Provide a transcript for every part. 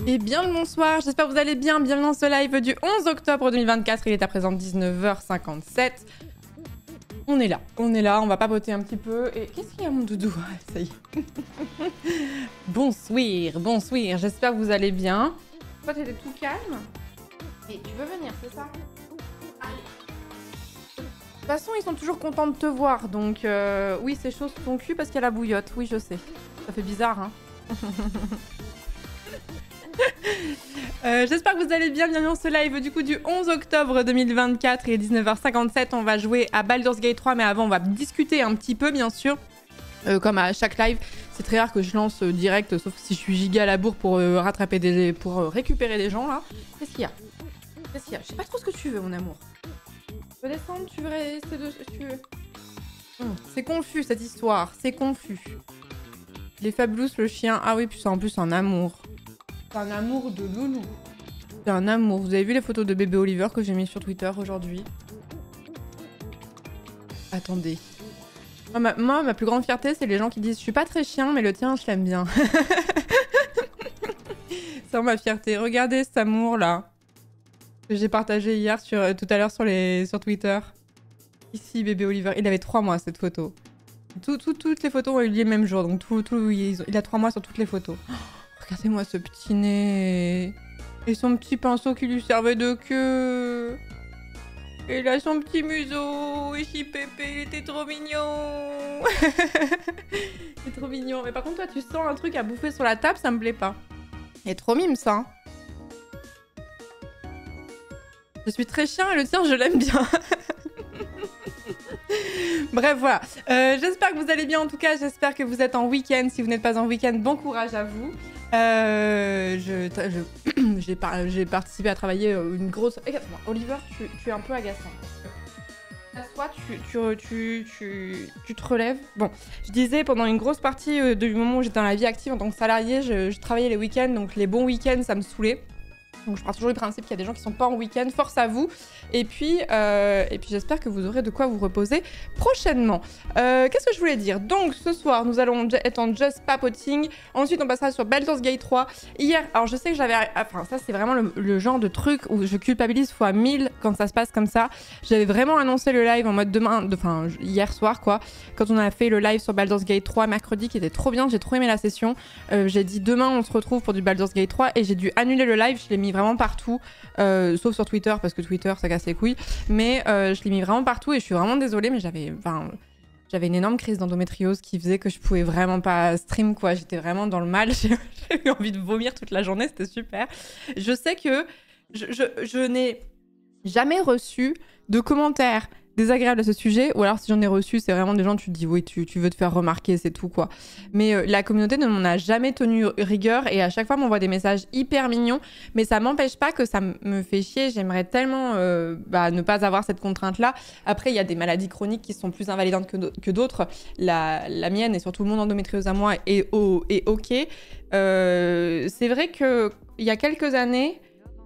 Et bien le bonsoir, j'espère que vous allez bien. Bienvenue dans ce live du 11 octobre 2024. Il est à présent 19h57. On est là, on va papoter un petit peu. Et qu'est-ce qu'il y a mon doudou? Ça y est. Bonsoir, j'espère que vous allez bien. Toi, t'étais tout calme. Et tu veux venir, c'est ça? Allez. De toute façon, ils sont toujours contents de te voir. Donc, oui, c'est chaud sous ton cul parce qu'il y a la bouillotte. Oui, je sais. Ça fait bizarre, hein. J'espère que vous allez bien. Bienvenue dans ce live du coup du 11 octobre 2024. Il est 19h57. On va jouer à Baldur's Gate 3. Mais avant, on va discuter un petit peu, bien sûr. Comme à chaque live, c'est très rare que je lance direct, sauf si je suis giga à la bourre pour rattraper pour récupérer des gens là. Qu'est-ce qu'il y a? Je sais pas trop ce que tu veux, mon amour. Tu veux descendre? Tu veux rester de... Tu veux... C'est confus cette histoire, c'est confus. Les Fabulous, le chien. Ah oui, puis c'est en plus un amour. C'est un amour de loulou. C'est un amour. Vous avez vu les photos de bébé Oliver que j'ai mis sur Twitter aujourd'hui? Attendez. Moi, ma plus grande fierté, c'est les gens qui disent « Je suis pas très chien, mais le tien, je l'aime bien. » C'est ma fierté. Regardez cet amour-là. Que j'ai partagé hier tout à l'heure sur Twitter. Ici, bébé Oliver. Il avait 3 mois, cette photo. Toutes les photos ont eu lieu le même jour. Donc, il a 3 mois sur toutes les photos. Oh, regardez-moi ce petit nez. Et son petit pinceau qui lui servait de queue. Et là, son petit museau. Et Pépé, il était trop mignon. Il est trop mignon. Mais par contre, toi, tu sens un truc à bouffer sur la table, ça me plaît pas. Il est trop mime, ça. Hein. Je suis très chien et le tien, je l'aime bien. Bref, voilà. J'espère que vous allez bien. En tout cas, j'espère que vous êtes en week-end. Si vous n'êtes pas en week-end, bon courage à vous. J'ai participé à travailler une grosse... Regarde-moi, Oliver, tu es un peu agaçant. Soit tu te relèves. Bon, je disais, pendant une grosse partie du moment où j'étais dans la vie active en tant que salarié, je travaillais les week-ends. Donc les bons week-ends, ça me saoulait. Donc je pars toujours du principe qu'il y a des gens qui sont pas en week-end, force à vous. Et puis j'espère que vous aurez de quoi vous reposer prochainement. Qu'est-ce que je voulais dire? Donc ce soir, nous allons être en Just Papoting. Ensuite, on passera sur Baldur's Gate 3. Hier, alors je sais que j'avais... Enfin, ça c'est vraiment le genre de truc où je culpabilise fois 1000 quand ça se passe comme ça. J'avais vraiment annoncé le live en mode hier soir quoi. Quand on a fait le live sur Baldur's Gate 3 mercredi, qui était trop bien, j'ai trop aimé la session. J'ai dit demain on se retrouve pour du Baldur's Gate 3 et j'ai dû annuler le live. Je l'ai mis vraiment partout, sauf sur Twitter parce que Twitter ça casse les couilles, mais je l'ai mis vraiment partout et je suis vraiment désolée, mais j'avais une énorme crise d'endométriose qui faisait que je pouvais vraiment pas stream quoi, j'étais vraiment dans le mal, j'ai eu envie de vomir toute la journée, c'était super. Je sais que je n'ai jamais reçu de commentaires désagréable à ce sujet, ou alors si j'en ai reçu, c'est vraiment des gens, tu te dis oui, tu veux te faire remarquer, c'est tout quoi. Mais la communauté ne m'en a jamais tenu rigueur et à chaque fois m'envoie des messages hyper mignons, mais ça m'empêche pas que ça me fait chier, j'aimerais tellement ne pas avoir cette contrainte-là. Après, il y a des maladies chroniques qui sont plus invalidantes que d'autres, la mienne et surtout mon endométriose à moi est ok. C'est vrai qu'il y a quelques années,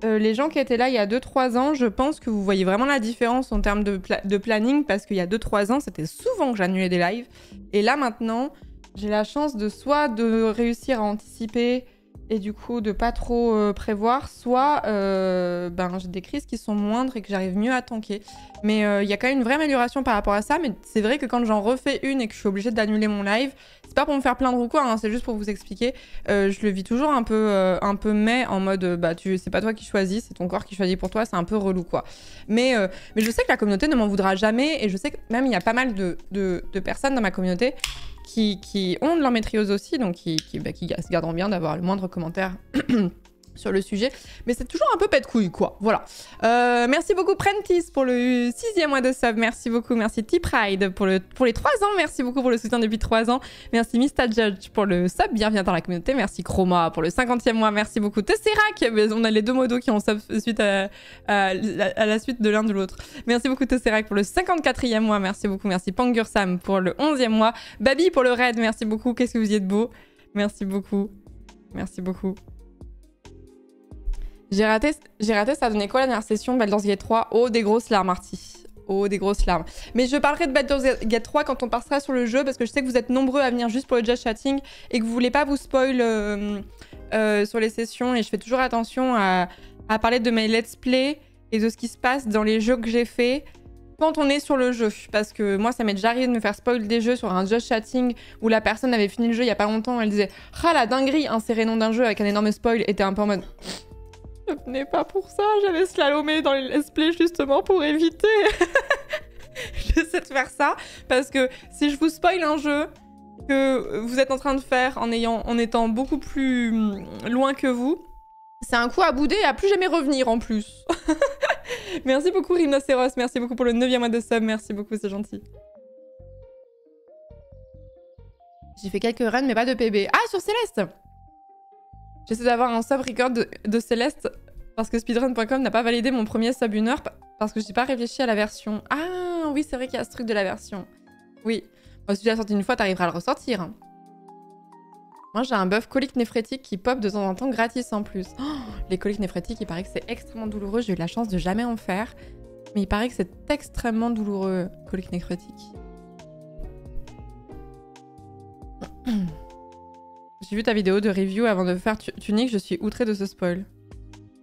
les gens qui étaient là il y a 2-3 ans, je pense que vous voyez vraiment la différence en termes de planning parce qu'il y a 2-3 ans, c'était souvent que j'annulais des lives. Et là maintenant, j'ai la chance de réussir à anticiper et du coup de pas trop prévoir, soit j'ai des crises qui sont moindres et que j'arrive mieux à tanker. Mais il y a quand même une vraie amélioration par rapport à ça, mais c'est vrai que quand j'en refais une et que je suis obligée d'annuler mon live, c'est pas pour me faire plaindre ou quoi, hein, c'est juste pour vous expliquer. Je le vis toujours un peu mais en mode c'est pas toi qui choisis, c'est ton corps qui choisit pour toi, c'est un peu relou quoi. Mais je sais que la communauté ne m'en voudra jamais et je sais que même il y a pas mal de personnes dans ma communauté qui ont de l'endométriose aussi, donc qui se garderont bien d'avoir le moindre commentaire sur le sujet, mais c'est toujours un peu pète-couille quoi, voilà. Merci beaucoup Prentice pour le 6e mois de sub, merci beaucoup, merci T-Pride pour les 3 ans, merci beaucoup pour le soutien depuis 3 ans, merci Mista Judge pour le sub, bienvenue dans la communauté, merci Chroma pour le 50e mois, merci beaucoup Tesserac, on a les 2 modos qui ont sub suite à la suite de l'un de l'autre, merci beaucoup Tesserac pour le 54e mois, merci beaucoup, merci Pangursam pour le 11e mois, Babi pour le raid, merci beaucoup, qu'est-ce que vous y êtes beau, merci beaucoup, merci beaucoup. J'ai raté, ça donnait quoi la dernière session Baldur's Gate 3? Oh, des grosses larmes, Arty. Oh, des grosses larmes. Mais je parlerai de Baldur's Gate 3 quand on passera sur le jeu, parce que je sais que vous êtes nombreux à venir juste pour le just chatting et que vous voulez pas vous spoil sur les sessions et je fais toujours attention à parler de mes let's play et de ce qui se passe dans les jeux que j'ai fait quand on est sur le jeu. Parce que moi, ça m'est déjà arrivé de me faire spoil des jeux sur un just chatting où la personne avait fini le jeu il y a pas longtemps. Elle disait « Ah, la dinguerie !» insérer nom d'un jeu avec un énorme spoil était un peu en mode « Je venais pas pour ça, j'avais slalomé dans les let's play justement pour éviter. » J'essaie de faire ça parce que si je vous spoil un jeu que vous êtes en train de faire en étant beaucoup plus loin que vous, c'est un coup à bouder et à plus jamais revenir en plus. Merci beaucoup Rhinocéros, merci beaucoup pour le 9e mois de sub, merci beaucoup, c'est gentil. J'ai fait quelques runs mais pas de PB. Ah, sur Céleste! J'essaie d'avoir un sub record de Céleste parce que speedrun.com n'a pas validé mon premier sub 1 heure parce que j'ai pas réfléchi à la version. Ah oui, c'est vrai qu'il y a ce truc de la version. Oui. Moi, si tu l'as sorti une fois, t'arriveras à le ressortir. Hein. Moi, j'ai un buff colique néphrétique qui pop de temps en temps gratis en plus. Oh, les coliques néphrétiques, il paraît que c'est extrêmement douloureux. J'ai eu la chance de jamais en faire. Mais il paraît que c'est extrêmement douloureux, colique néphrétique. J'ai vu ta vidéo de review avant de faire Tunic, je suis outrée de ce spoil.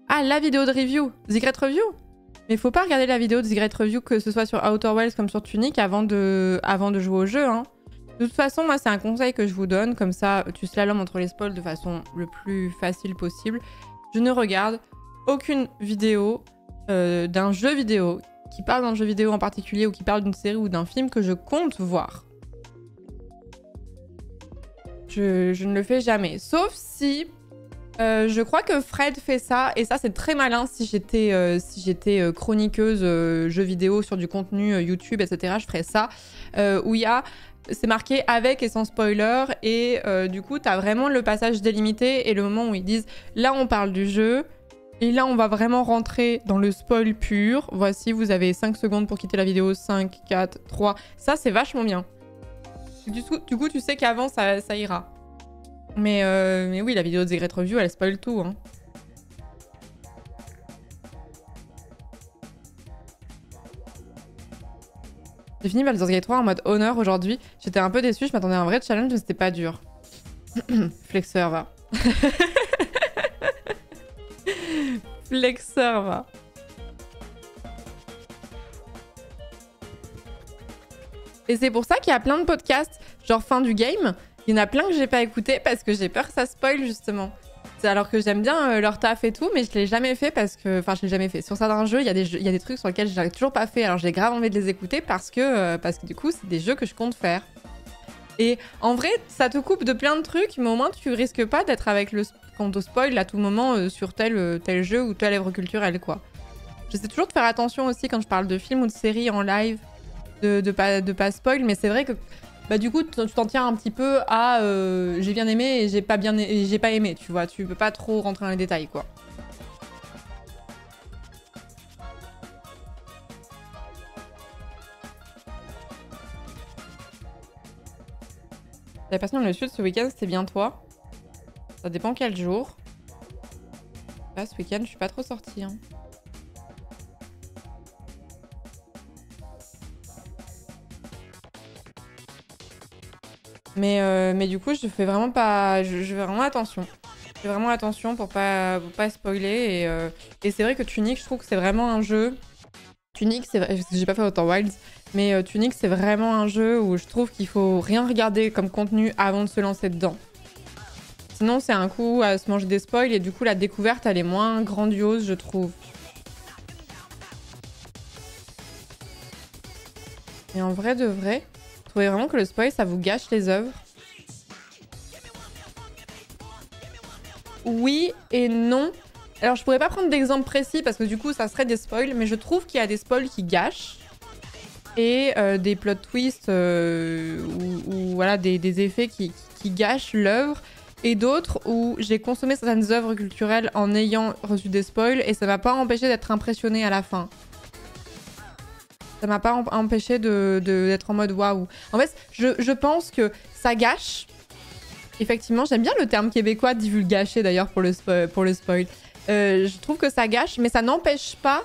Ah, la vidéo de review, Zigret Review. Mais faut pas regarder la vidéo de Zigret Review, que ce soit sur Outer Wilds comme sur Tunic, avant de jouer au jeu. Hein. De toute façon, moi, c'est un conseil que je vous donne. Comme ça, tu slalomes entre les spoils de façon le plus facile possible. Je ne regarde aucune vidéo d'un jeu vidéo qui parle d'un jeu vidéo en particulier ou qui parle d'une série ou d'un film que je compte voir. Je ne le fais jamais. Sauf si... je crois que Fred fait ça, et ça c'est très malin si j'étais chroniqueuse jeux vidéo sur du contenu YouTube, etc. Je ferais ça, où il y a... C'est marqué avec et sans spoiler, et du coup t'as vraiment le passage délimité et le moment où ils disent là on parle du jeu, et là on va vraiment rentrer dans le spoil pur. Voici, vous avez 5 secondes pour quitter la vidéo, 5, 4, 3... Ça c'est vachement bien. Du coup tu sais qu'avant ça ira. Mais oui, la vidéo de Zigret Review, elle spoil tout. Hein. J'ai fini Baldur's Gate 3 en mode honneur aujourd'hui. J'étais un peu déçue, je m'attendais à un vrai challenge, mais c'était pas dur. Flexeur, va. Flexeur, va. Et c'est pour ça qu'il y a plein de podcasts, genre fin du game. Il y en a plein que j'ai pas écouté parce que j'ai peur que ça spoil justement. Alors que j'aime bien leur taf et tout, mais je l'ai jamais fait parce que... Enfin, je l'ai jamais fait. Sur certains jeux, il y a des trucs sur lesquels j'ai toujours pas fait. Alors j'ai grave envie de les écouter parce que du coup, c'est des jeux que je compte faire. Et en vrai, ça te coupe de plein de trucs, mais au moins tu risques pas d'être avec le... Quand on te spoil à tout moment sur tel jeu ou telle œuvre culturelle, quoi. J'essaie toujours de faire attention aussi quand je parle de films ou de séries en live, de pas spoil, mais c'est vrai que... Bah du coup, tu t'en tiens un petit peu à j'ai bien aimé et j'ai pas aimé, tu vois. Tu peux pas trop rentrer dans les détails, quoi. La personne dans le sud ce week-end, c'était bien toi. Ça dépend quel jour. Là, ce week-end, je suis pas trop sortie. Hein. Mais du coup, je fais vraiment pas... Je fais vraiment attention. Je fais vraiment attention pour pas spoiler. Et c'est vrai que Tunic, je trouve que c'est vraiment un jeu... Tunic, c'est vrai... J'ai pas fait autant Wilds. Mais Tunic, c'est vraiment un jeu où je trouve qu'il faut rien regarder comme contenu avant de se lancer dedans. Sinon, c'est un coup à se manger des spoils. Et du coup, la découverte, elle est moins grandiose, je trouve. Et en vrai de vrai... Vous trouvez vraiment que le spoil, ça vous gâche les œuvres? Oui et non. Alors, je pourrais pas prendre d'exemple précis parce que du coup, ça serait des spoils, mais je trouve qu'il y a des spoils qui gâchent et des plot twists ou voilà, des effets qui gâchent l'œuvre et d'autres où j'ai consommé certaines œuvres culturelles en ayant reçu des spoils et ça m'a pas empêché d'être impressionnée à la fin. Ça m'a pas empêché d'être en mode waouh. En fait, je pense que ça gâche. Effectivement, j'aime bien le terme québécois divulgacher d'ailleurs pour le spoil. Je trouve que ça gâche, mais ça n'empêche pas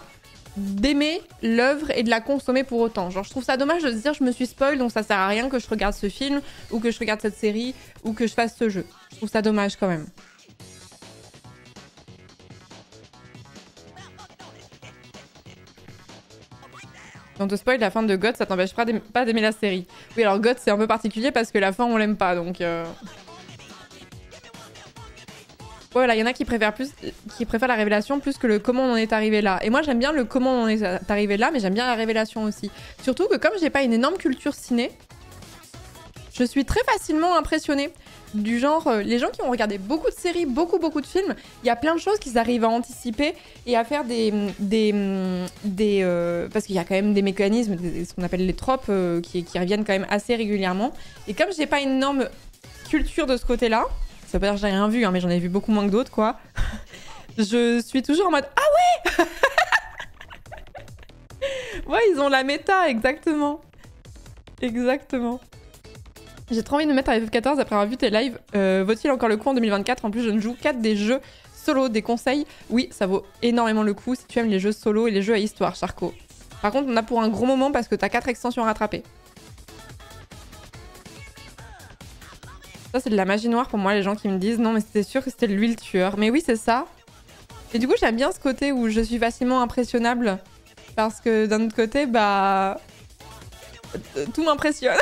d'aimer l'œuvre et de la consommer pour autant. Genre, je trouve ça dommage de se dire je me suis spoil, donc ça sert à rien que je regarde ce film, ou que je regarde cette série, ou que je fasse ce jeu. Je trouve ça dommage quand même. Si on te spoil la fin de God, ça t'empêche pas d'aimer la série. Oui, alors God, c'est un peu particulier parce que la fin, on l'aime pas, donc... Voilà, il y en a qui préfèrent la révélation plus que le comment on en est arrivé là. Et moi, j'aime bien le comment on en est arrivé là, mais j'aime bien la révélation aussi. Surtout que comme j'ai pas une énorme culture ciné, je suis très facilement impressionnée. Du genre, les gens qui ont regardé beaucoup de séries, beaucoup de films, il y a plein de choses qu'ils arrivent à anticiper et à faire parce qu'il y a quand même des mécanismes, ce qu'on appelle les tropes, qui reviennent quand même assez régulièrement. Et comme j'ai pas une énorme culture de ce côté-là, ça veut pas dire que j'ai rien vu, hein, mais j'en ai vu beaucoup moins que d'autres, quoi. Je suis toujours en mode « Ah ouais !» Ouais, ils ont la méta, exactement. Exactement. J'ai trop envie de me mettre à FF14 après avoir vu tes lives. Vaut-il encore le coup en 2024? En plus, je ne joue qu'à des jeux solo. Des conseils? Oui, ça vaut énormément le coup si tu aimes les jeux solo et les jeux à histoire, Charco. Par contre, on a pour un gros moment parce que t'as 4 extensions à rattraper. Ça, c'est de la magie noire pour moi, les gens qui me disent non, mais c'était sûr que c'était lui le tueur. Mais oui, c'est ça. Et du coup, j'aime bien ce côté où je suis facilement impressionnable. Parce que d'un autre côté, bah. Tout m'impressionne.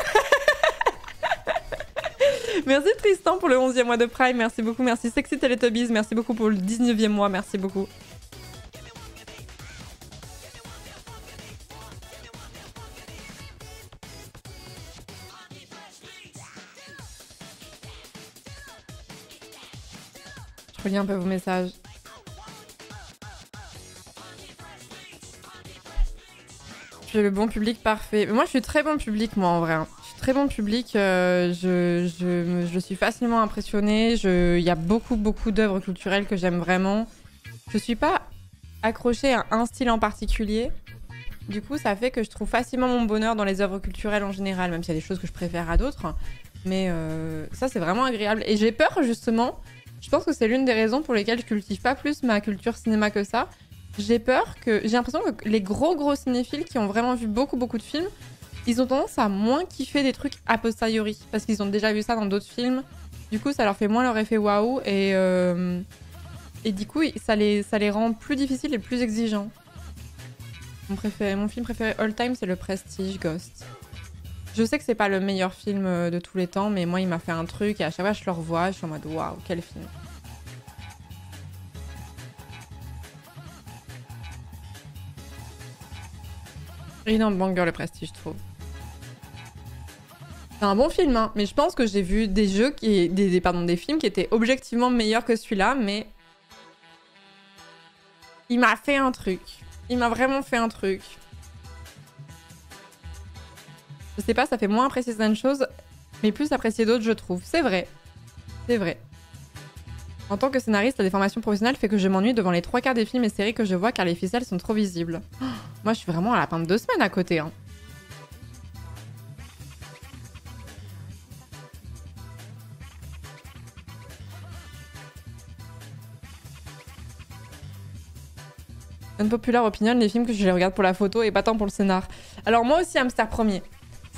Merci Tristan pour le 11e mois de Prime. Merci beaucoup. Merci Sexy Teletubbies. Merci beaucoup pour le 19e mois. Merci beaucoup. Je relis un peu vos messages. Je suis le bon public parfait. Mais moi, je suis très bon public, moi, en vrai. Je suis très bon public. Je suis facilement impressionnée. Il y a beaucoup d'œuvres culturelles que j'aime vraiment. Je suis pas accrochée à un style en particulier. Du coup, ça fait que je trouve facilement mon bonheur dans les œuvres culturelles en général, même s'il y a des choses que je préfère à d'autres. Mais ça, c'est vraiment agréable. Et j'ai peur, justement. Je pense que c'est l'une des raisons pour lesquelles je cultive pas plus ma culture cinéma que ça. J'ai l'impression que les gros cinéphiles qui ont vraiment vu beaucoup de films, ils ont tendance à moins kiffer des trucs a posteriori parce qu'ils ont déjà vu ça dans d'autres films. Du coup, ça leur fait moins leur effet waouh et du coup, ça les rend plus difficiles et plus exigeants. Mon film préféré all time, c'est Le Prestige, Ghost. Je sais que c'est pas le meilleur film de tous les temps, mais moi, il m'a fait un truc et à chaque fois, je le revois, je suis en mode waouh, quel film. Énorme banger, Le Prestige, je trouve. C'est un bon film, hein, mais je pense que j'ai vu des des films qui étaient objectivement meilleurs que celui-là, mais il m'a fait un truc. Il m'a vraiment fait un truc. Je sais pas, ça fait moins apprécier certaines choses, mais plus apprécier d'autres, je trouve. C'est vrai. C'est vrai. En tant que scénariste, la déformation professionnelle fait que je m'ennuie devant les 3/4 des films et séries que je vois car les ficelles sont trop visibles. Oh, moi, je suis vraiment à la fin de 2 semaines à côté, hein. Unpopular opinion, les films que je les regarde pour la photo et pas tant pour le scénar. Alors moi aussi, Hamster premier.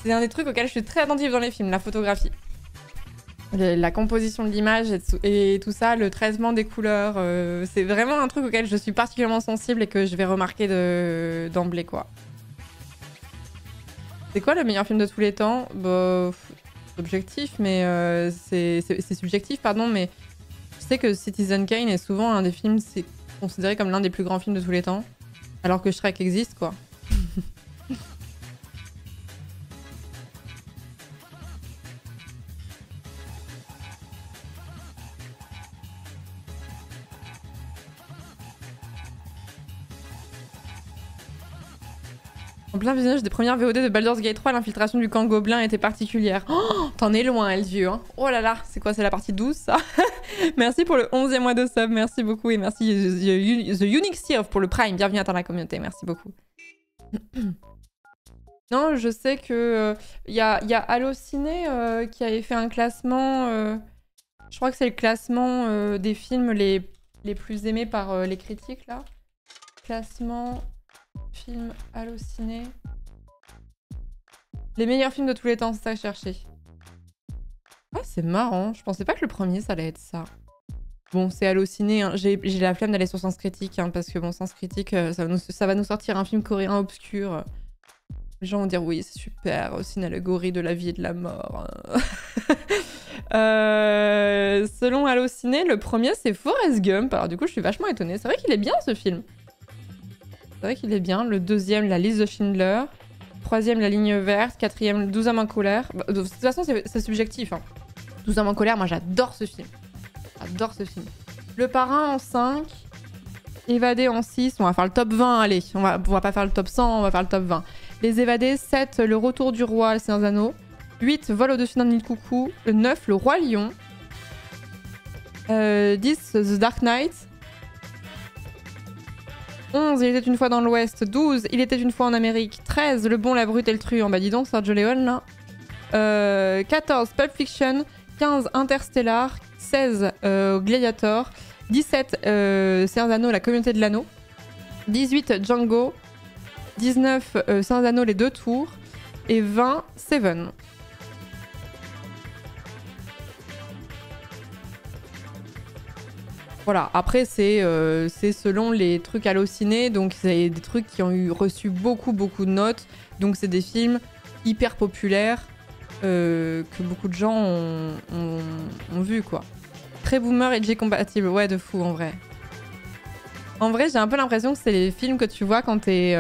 C'est un des trucs auxquels je suis très attentive dans les films, la photographie. La composition de l'image et tout ça, le traitement des couleurs, c'est vraiment un truc auquel je suis particulièrement sensible et que je vais remarquer d'emblée, quoi. C'est quoi le meilleur film de tous les temps? Bah, objectif, mais c'est subjectif, pardon, mais je sais que Citizen Kane est souvent un des films, c'est considéré comme l'un des plus grands films de tous les temps, alors que Shrek existe, quoi. En plein visionnage des premières VOD de Baldur's Gate 3, l'infiltration du camp gobelin était particulière. Oh, t'en es loin, Elvieux, hein. Oh là là, c'est quoi, c'est la partie 12, ça? Merci pour le 11e mois de sub, merci beaucoup. Et merci The Unique Sea pour le Prime. Bienvenue à la communauté, merci beaucoup. Non, je sais que y a Allociné qui avait fait un classement. Je crois que c'est le classement des films les plus aimés par les critiques, là. Classement... Film Allociné. Les meilleurs films de tous les temps, c'est ça que je cherchais. Ah, c'est marrant. Je pensais pas que le premier, ça allait être ça. Bon, c'est Allociné. Hein. J'ai la flemme d'aller sur Sens Critique, hein, parce que bon, Sens Critique, ça va nous sortir un film coréen obscur. Les gens vont dire oui, c'est super, c'est une allégorie de la vie et de la mort. Selon Allociné, le premier c'est Forrest Gump. Alors du coup, je suis vachement étonnée. C'est vrai qu'il est bien ce film. C'est vrai qu'il est bien. Le deuxième, La liste de Schindler. Troisième, La ligne verte. Quatrième, 12 hommes en colère. Bah, de toute façon, c'est subjectif. Hein. 12 hommes en colère, moi j'adore ce film. J'adore ce film. Le Parrain en 5. Évadés en 6. On va faire le top 20, allez. On va pas faire le top 100, on va faire le top 20. Les Évadés, 7. Le Retour du Roi, Le Seigneur des Anneaux. 8. Vol au-dessus d'un nid de coucou. 9. Le Roi Lion. 10. The Dark Knight. 11. Il était une fois dans l'Ouest. 12. Il était une fois en Amérique. 13. Le Bon, la Brute et le Truand. Bah dis donc, Sergio Leone là. 14. Pulp Fiction. 15. Interstellar. 16. Gladiator. 17. Seigneur des Anneaux, La Communauté de l'Anneau. 18. Django. 19. Seigneur des Anneaux, Les Deux Tours. Et 20. Seven. Voilà, après c'est selon les trucs hallucinés, donc c'est des trucs qui ont reçu beaucoup de notes, donc c'est des films hyper populaires que beaucoup de gens ont vu quoi. Très boomer et J-compatible, ouais de fou en vrai. En vrai j'ai un peu l'impression que c'est les films que tu vois quand t'es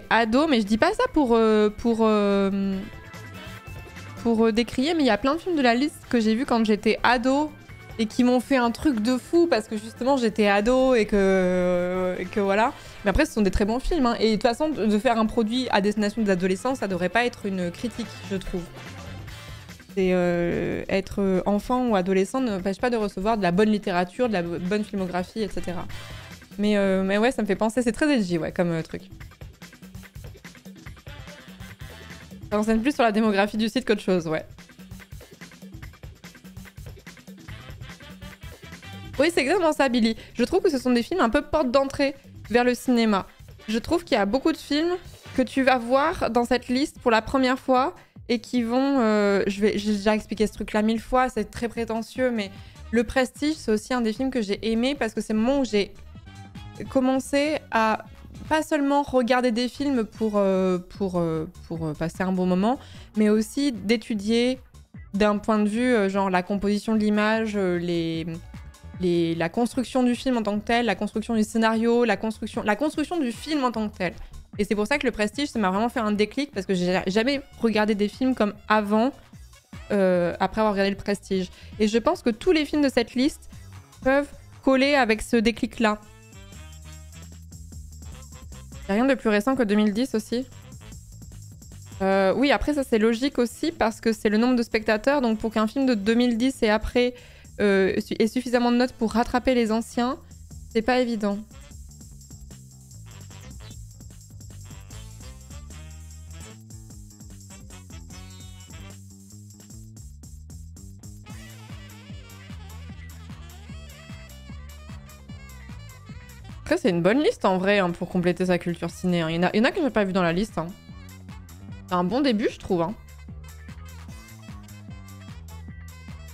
ado, mais je dis pas ça pour décrier, mais il y a plein de films de la liste que j'ai vus quand j'étais ado et qui m'ont fait un truc de fou parce que justement j'étais ado et que voilà. Mais après ce sont des très bons films hein. Et de toute façon de faire un produit à destination des adolescents ça devrait pas être une critique je trouve. C'est être enfant ou adolescent ne empêche pas de recevoir de la bonne littérature, de la bonne filmographie etc. Mais ouais ça me fait penser, c'est très edgy ouais comme truc. Ça renseigne plus sur la démographie du site qu'autre chose ouais. Oui, c'est exactement ça, Billy. Je trouve que ce sont des films un peu porte d'entrée vers le cinéma. Je trouve qu'il y a beaucoup de films que tu vas voir dans cette liste pour la première fois et qui vont... j'ai déjà expliqué ce truc-là 1000 fois, c'est très prétentieux, mais Le Prestige, c'est aussi un des films que j'ai aimé parce que c'est le moment où j'ai commencé à pas seulement regarder des films pour passer un bon moment, mais aussi d'étudier d'un point de vue genre la composition de l'image, la construction du film en tant que tel, la construction du scénario, la construction du film en tant que tel. Et c'est pour ça que Le Prestige, ça m'a vraiment fait un déclic parce que j'ai jamais regardé des films comme avant, après avoir regardé Le Prestige. Et je pense que tous les films de cette liste peuvent coller avec ce déclic-là. Il n'y a rien de plus récent que 2010 aussi. Oui, après ça c'est logique aussi parce que c'est le nombre de spectateurs. Donc pour qu'un film de 2010 et après ait suffisamment de notes pour rattraper les anciens, c'est pas évident. Après c'est une bonne liste en vrai hein, pour compléter sa culture ciné. Hein. Il y en a que j'ai pas vu dans la liste. Hein. C'est un bon début je trouve. Hein.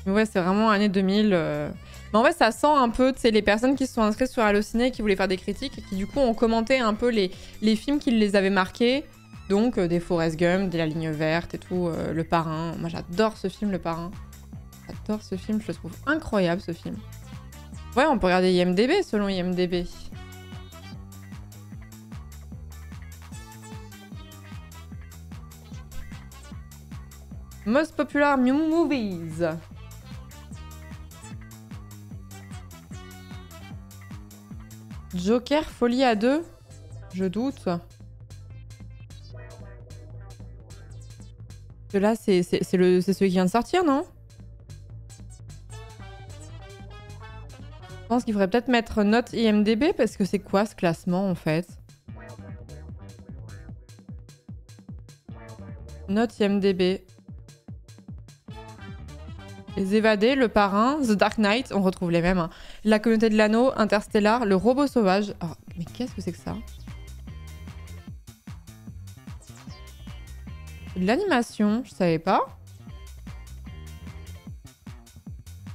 Mais ouais, c'est vraiment année 2000. Mais en fait, ça sent un peu, tu sais, les personnes qui se sont inscrites sur Allociné qui voulaient faire des critiques et qui du coup ont commenté un peu les films qui les avaient marqués. Donc des Forrest Gump, La ligne verte et tout, Le Parrain. Moi j'adore ce film, Le Parrain. J'adore ce film, je le trouve incroyable ce film. Ouais, on peut regarder IMDb selon IMDb. Most Popular Movies. Joker, Folie à 2. Je doute. Là, c'est celui qui vient de sortir, non? Je pense qu'il faudrait peut-être mettre note IMDb parce que c'est quoi ce classement en fait? Note IMDb. Les Évadés, Le Parrain, The Dark Knight, on retrouve les mêmes. Hein. La Communauté de l'Anneau, Interstellar, Le Robot Sauvage. Oh, mais qu'est-ce que c'est que ça? De l'animation, je savais pas.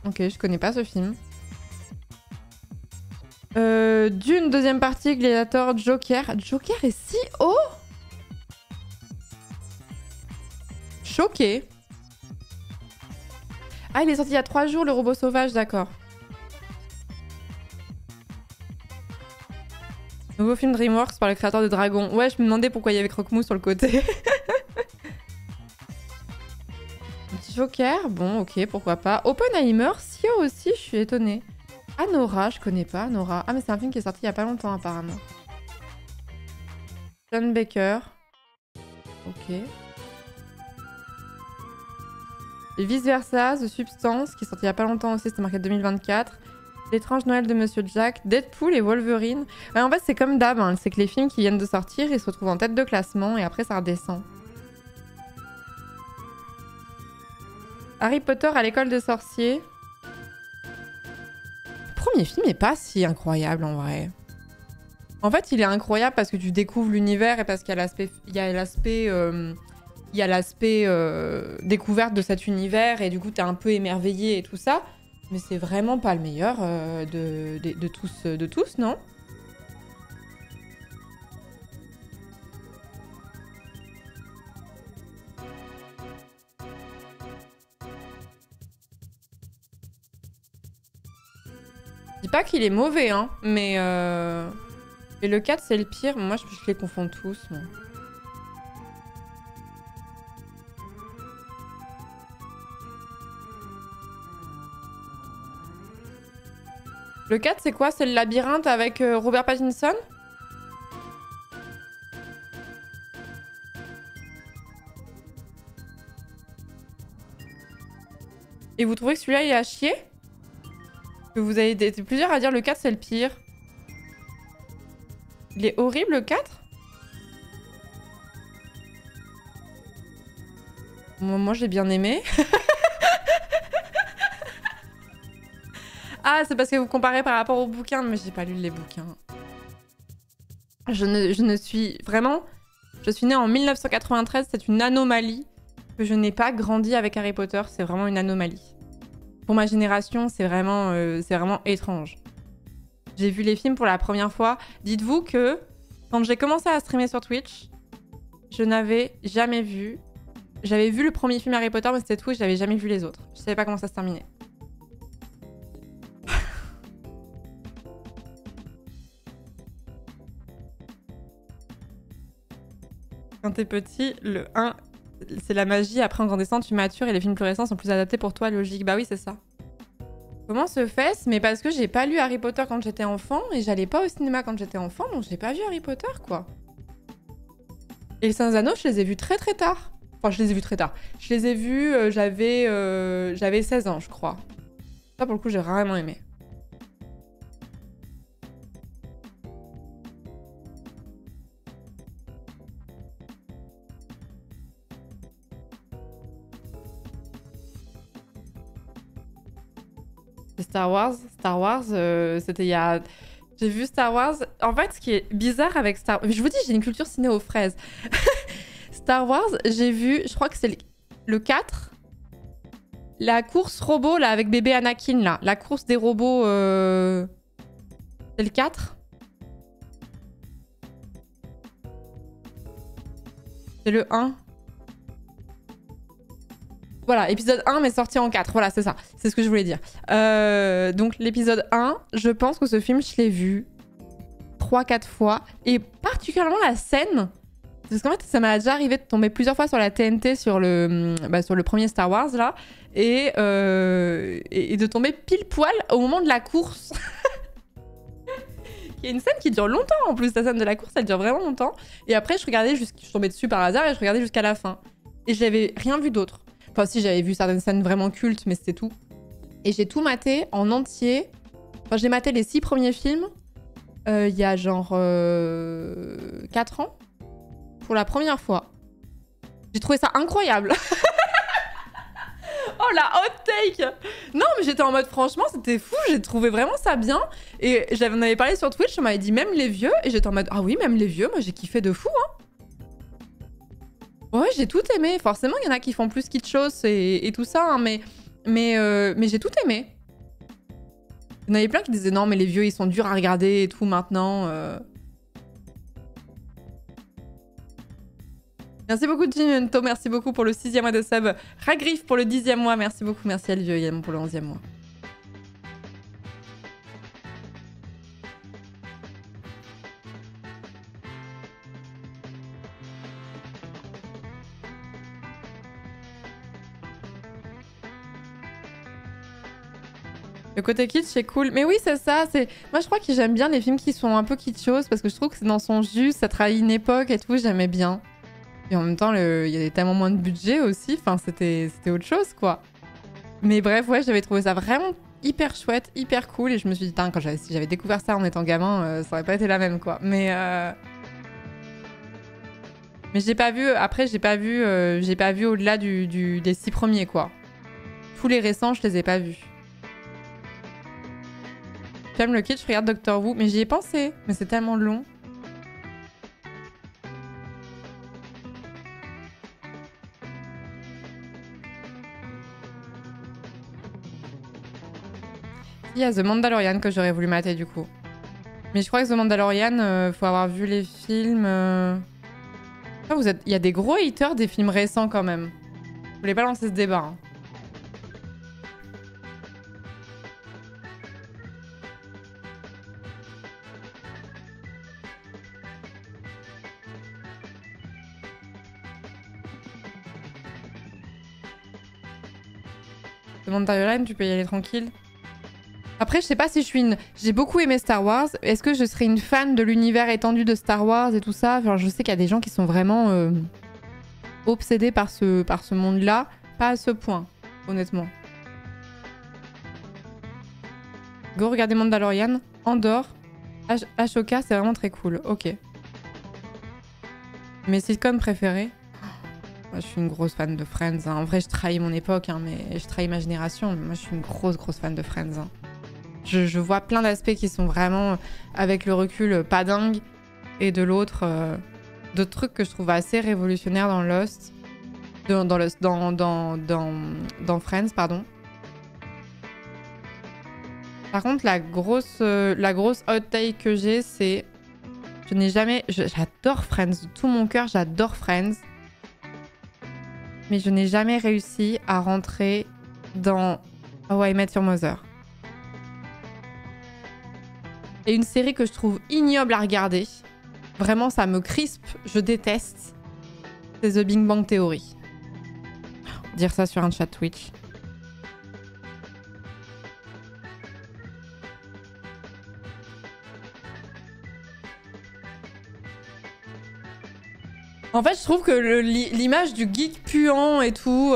Ok, je connais pas ce film. Dune, deuxième partie, Gladiator, Joker. Joker est si haut? choquée. Ah, il est sorti il y a 3 jours, le robot sauvage, d'accord. Nouveau film DreamWorks par le créateur de Dragon. Ouais, je me demandais pourquoi il y avait Croque-Mou sur le côté. Joker, bon, ok, pourquoi pas. Oppenheimer, Sio aussi, je suis étonnée. Anora, je connais pas Anora. Ah, mais c'est un film qui est sorti il y a pas longtemps, apparemment. John Baker. Ok. Et vice versa, The Substance, qui est sorti il y a pas longtemps aussi, c'était marqué 2024. L'étrange Noël de Monsieur Jack, Deadpool et Wolverine. Ouais, en fait, c'est comme d'hab, hein. C'est que les films qui viennent de sortir, ils se retrouvent en tête de classement et après ça redescend. Harry Potter à l'école des sorciers. Le premier film est pas si incroyable en vrai. En fait, il est incroyable parce que tu découvres l'univers et parce qu'il y a l'aspect découverte de cet univers et du coup t'es un peu émerveillé et tout ça. Mais c'est vraiment pas le meilleur de tous, non? Je dis pas qu'il est mauvais, hein, mais et le 4 c'est le pire. Moi je les confonds tous, moi. Le 4 c'est quoi? C'est le labyrinthe avec Robert Pattinson? Et vous trouvez que celui-là il est à chier? Que vous avez été plusieurs à dire le 4 c'est le pire. Il est horrible le 4? Moi j'ai bien aimé. Ah, c'est parce que vous comparez par rapport aux bouquins, mais j'ai pas lu les bouquins. Je ne suis... Vraiment, je suis née en 1993, c'est une anomalie que je n'ai pas grandi avec Harry Potter, c'est vraiment une anomalie. Pour ma génération, c'est vraiment étrange. J'ai vu les films pour la première fois. Dites-vous que quand j'ai commencé à streamer sur Twitch, je n'avais jamais vu... J'avais vu le premier film Harry Potter, mais c'était tout, et j'avais jamais vu les autres. Je savais pas comment ça se terminait. Quand t'es petit, le 1, c'est la magie. Après, en grandissant, tu matures et les films plus récents sont plus adaptés pour toi, logique. Bah oui, c'est ça. Comment se fait-ce? Mais parce que j'ai pas lu Harry Potter quand j'étais enfant et j'allais pas au cinéma quand j'étais enfant, donc j'ai pas vu Harry Potter, quoi. Et les Saint-Anneaux, je les ai vus très très tard. Enfin, je les ai vus très tard. Je les ai vus, j'avais 16 ans, je crois. Ça, pour le coup, j'ai vraiment aimé. Star Wars, c'était il y a... J'ai vu Star Wars... En fait, ce qui est bizarre avec Star Wars... Je vous dis, j'ai une culture ciné aux fraises. Star Wars, j'ai vu, je crois que c'est le 4. La course robot, là, avec bébé Anakin, là. La course des robots... C'est le 4. C'est le 1. Voilà, épisode 1 mais sorti en 4. Voilà, c'est ça. C'est ce que je voulais dire. Donc l'épisode 1, je pense que ce film, je l'ai vu 3-4 fois. Et particulièrement la scène. Parce qu'en fait, ça m'a déjà arrivé de tomber plusieurs fois sur la TNT sur le premier Star Wars, là. Et de tomber pile poil au moment de la course. Il y a une scène qui dure longtemps en plus. La scène de la course, elle dure vraiment longtemps. Et après, je suis tombée dessus par hasard et je regardais jusqu'à la fin. Et j'avais rien vu d'autre. Enfin, si, j'avais vu certaines scènes vraiment cultes, mais c'était tout. Et j'ai tout maté en entier. Enfin, j'ai maté les 6 premiers films il y a genre 4 ans. Pour la première fois. J'ai trouvé ça incroyable. Oh la hot take. Non, mais j'étais en mode franchement, c'était fou. J'ai trouvé vraiment ça bien. Et j'en avais parlé sur Twitch, on m'avait dit même les vieux. Et j'étais en mode, ah oui, même les vieux, moi j'ai kiffé de fou, hein. Ouais, j'ai tout aimé. Forcément, il y en a qui font plus kitschos et tout ça, hein, mais j'ai tout aimé. Il y en avait plein qui disaient non, mais les vieux, ils sont durs à regarder et tout maintenant. Merci beaucoup Jinto, merci beaucoup pour le 6e mois de sub. Ragrif pour le 10e mois, merci beaucoup. Merci à Lieu également pour le 11e mois. Le côté kitsch, c'est cool. Mais oui, c'est ça. Moi, je crois que j'aime bien les films qui sont un peu kitschos parce que je trouve que c'est dans son jus, ça trahit une époque et tout, j'aimais bien. Et en même temps, il y avait tellement moins de budget aussi. Enfin, c'était autre chose, quoi. Mais bref, ouais, j'avais trouvé ça vraiment hyper chouette, hyper cool. Et je me suis dit, si j'avais découvert ça en étant gamin, ça aurait pas été la même, quoi. Mais j'ai pas vu... Après, j'ai pas vu au-delà des 6 premiers, quoi. Tous les récents, je les ai pas vus. J'aime le kitsch, je regarde Doctor Who, mais j'y ai pensé. Mais c'est tellement long. Il y a The Mandalorian que j'aurais voulu mater du coup. Mais je crois que The Mandalorian, faut avoir vu les films. Ah, il y a des gros haters des films récents quand même. Je voulais pas lancer ce débat. Hein. The Mandalorian, tu peux y aller tranquille. Après, je sais pas si je suis une... J'ai beaucoup aimé Star Wars. Est-ce que je serais une fan de l'univers étendu de Star Wars et tout ça? Enfin, je sais qu'il y a des gens qui sont vraiment obsédés par ce monde-là. Pas à ce point, honnêtement. Go regarder Mandalorian. Andorre. Ashoka, c'est vraiment très cool. Ok. Mes sitcoms préférés? Moi, je suis une grosse fan de Friends. Hein. En vrai, je trahis mon époque, hein, mais je trahis ma génération. Moi, je suis une grosse fan de Friends. Hein. Je vois plein d'aspects qui sont vraiment, avec le recul, pas dingues. Et de l'autre, d'autres trucs que je trouve assez révolutionnaires dans Lost. Dans Friends, pardon. Par contre, la grosse hot take que j'ai, c'est... J'adore Friends. De tout mon cœur, j'adore Friends. Mais je n'ai jamais réussi à rentrer dans How I Met Your Mother. Et une série que je trouve ignoble à regarder. Vraiment, ça me crispe. Je déteste. C'est The Big Bang Theory. Dire ça sur un chat Twitch. En fait, je trouve que l'image du geek puant et tout,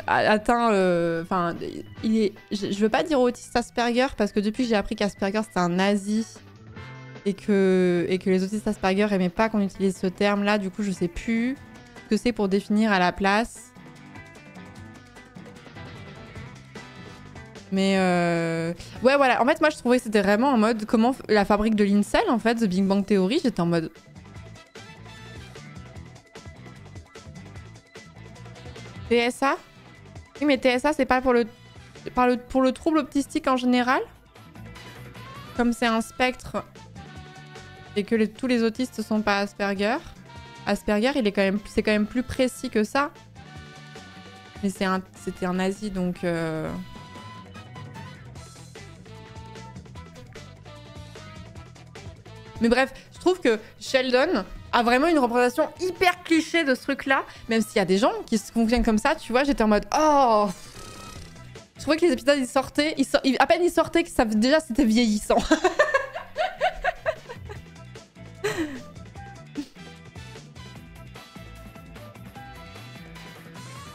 atteint, je veux pas dire autiste Asperger parce que depuis que j'ai appris qu'Asperger c'était un nazi et que les autistes Asperger aimaient pas qu'on utilise ce terme-là, du coup je sais plus ce que c'est pour définir à la place. Mais ouais, voilà. En fait, moi je trouvais que c'était vraiment en mode comment la fabrique de l'incel, en fait, The Big Bang Theory, j'étais en mode. TSA? Oui, mais TSA, c'est pas pour le trouble autistique en général? Comme c'est un spectre et que tous les autistes sont pas Asperger. Asperger, c'est quand même plus précis que ça. Mais c'était un nazi, donc... Mais bref, je trouve que Sheldon a vraiment une représentation hyper cliché de ce truc-là. Même s'il y a des gens qui se fonctionnent comme ça, tu vois, j'étais en mode oh. Je trouvais que les épisodes, ils sortaient, à peine ils sortaient, que déjà c'était vieillissant.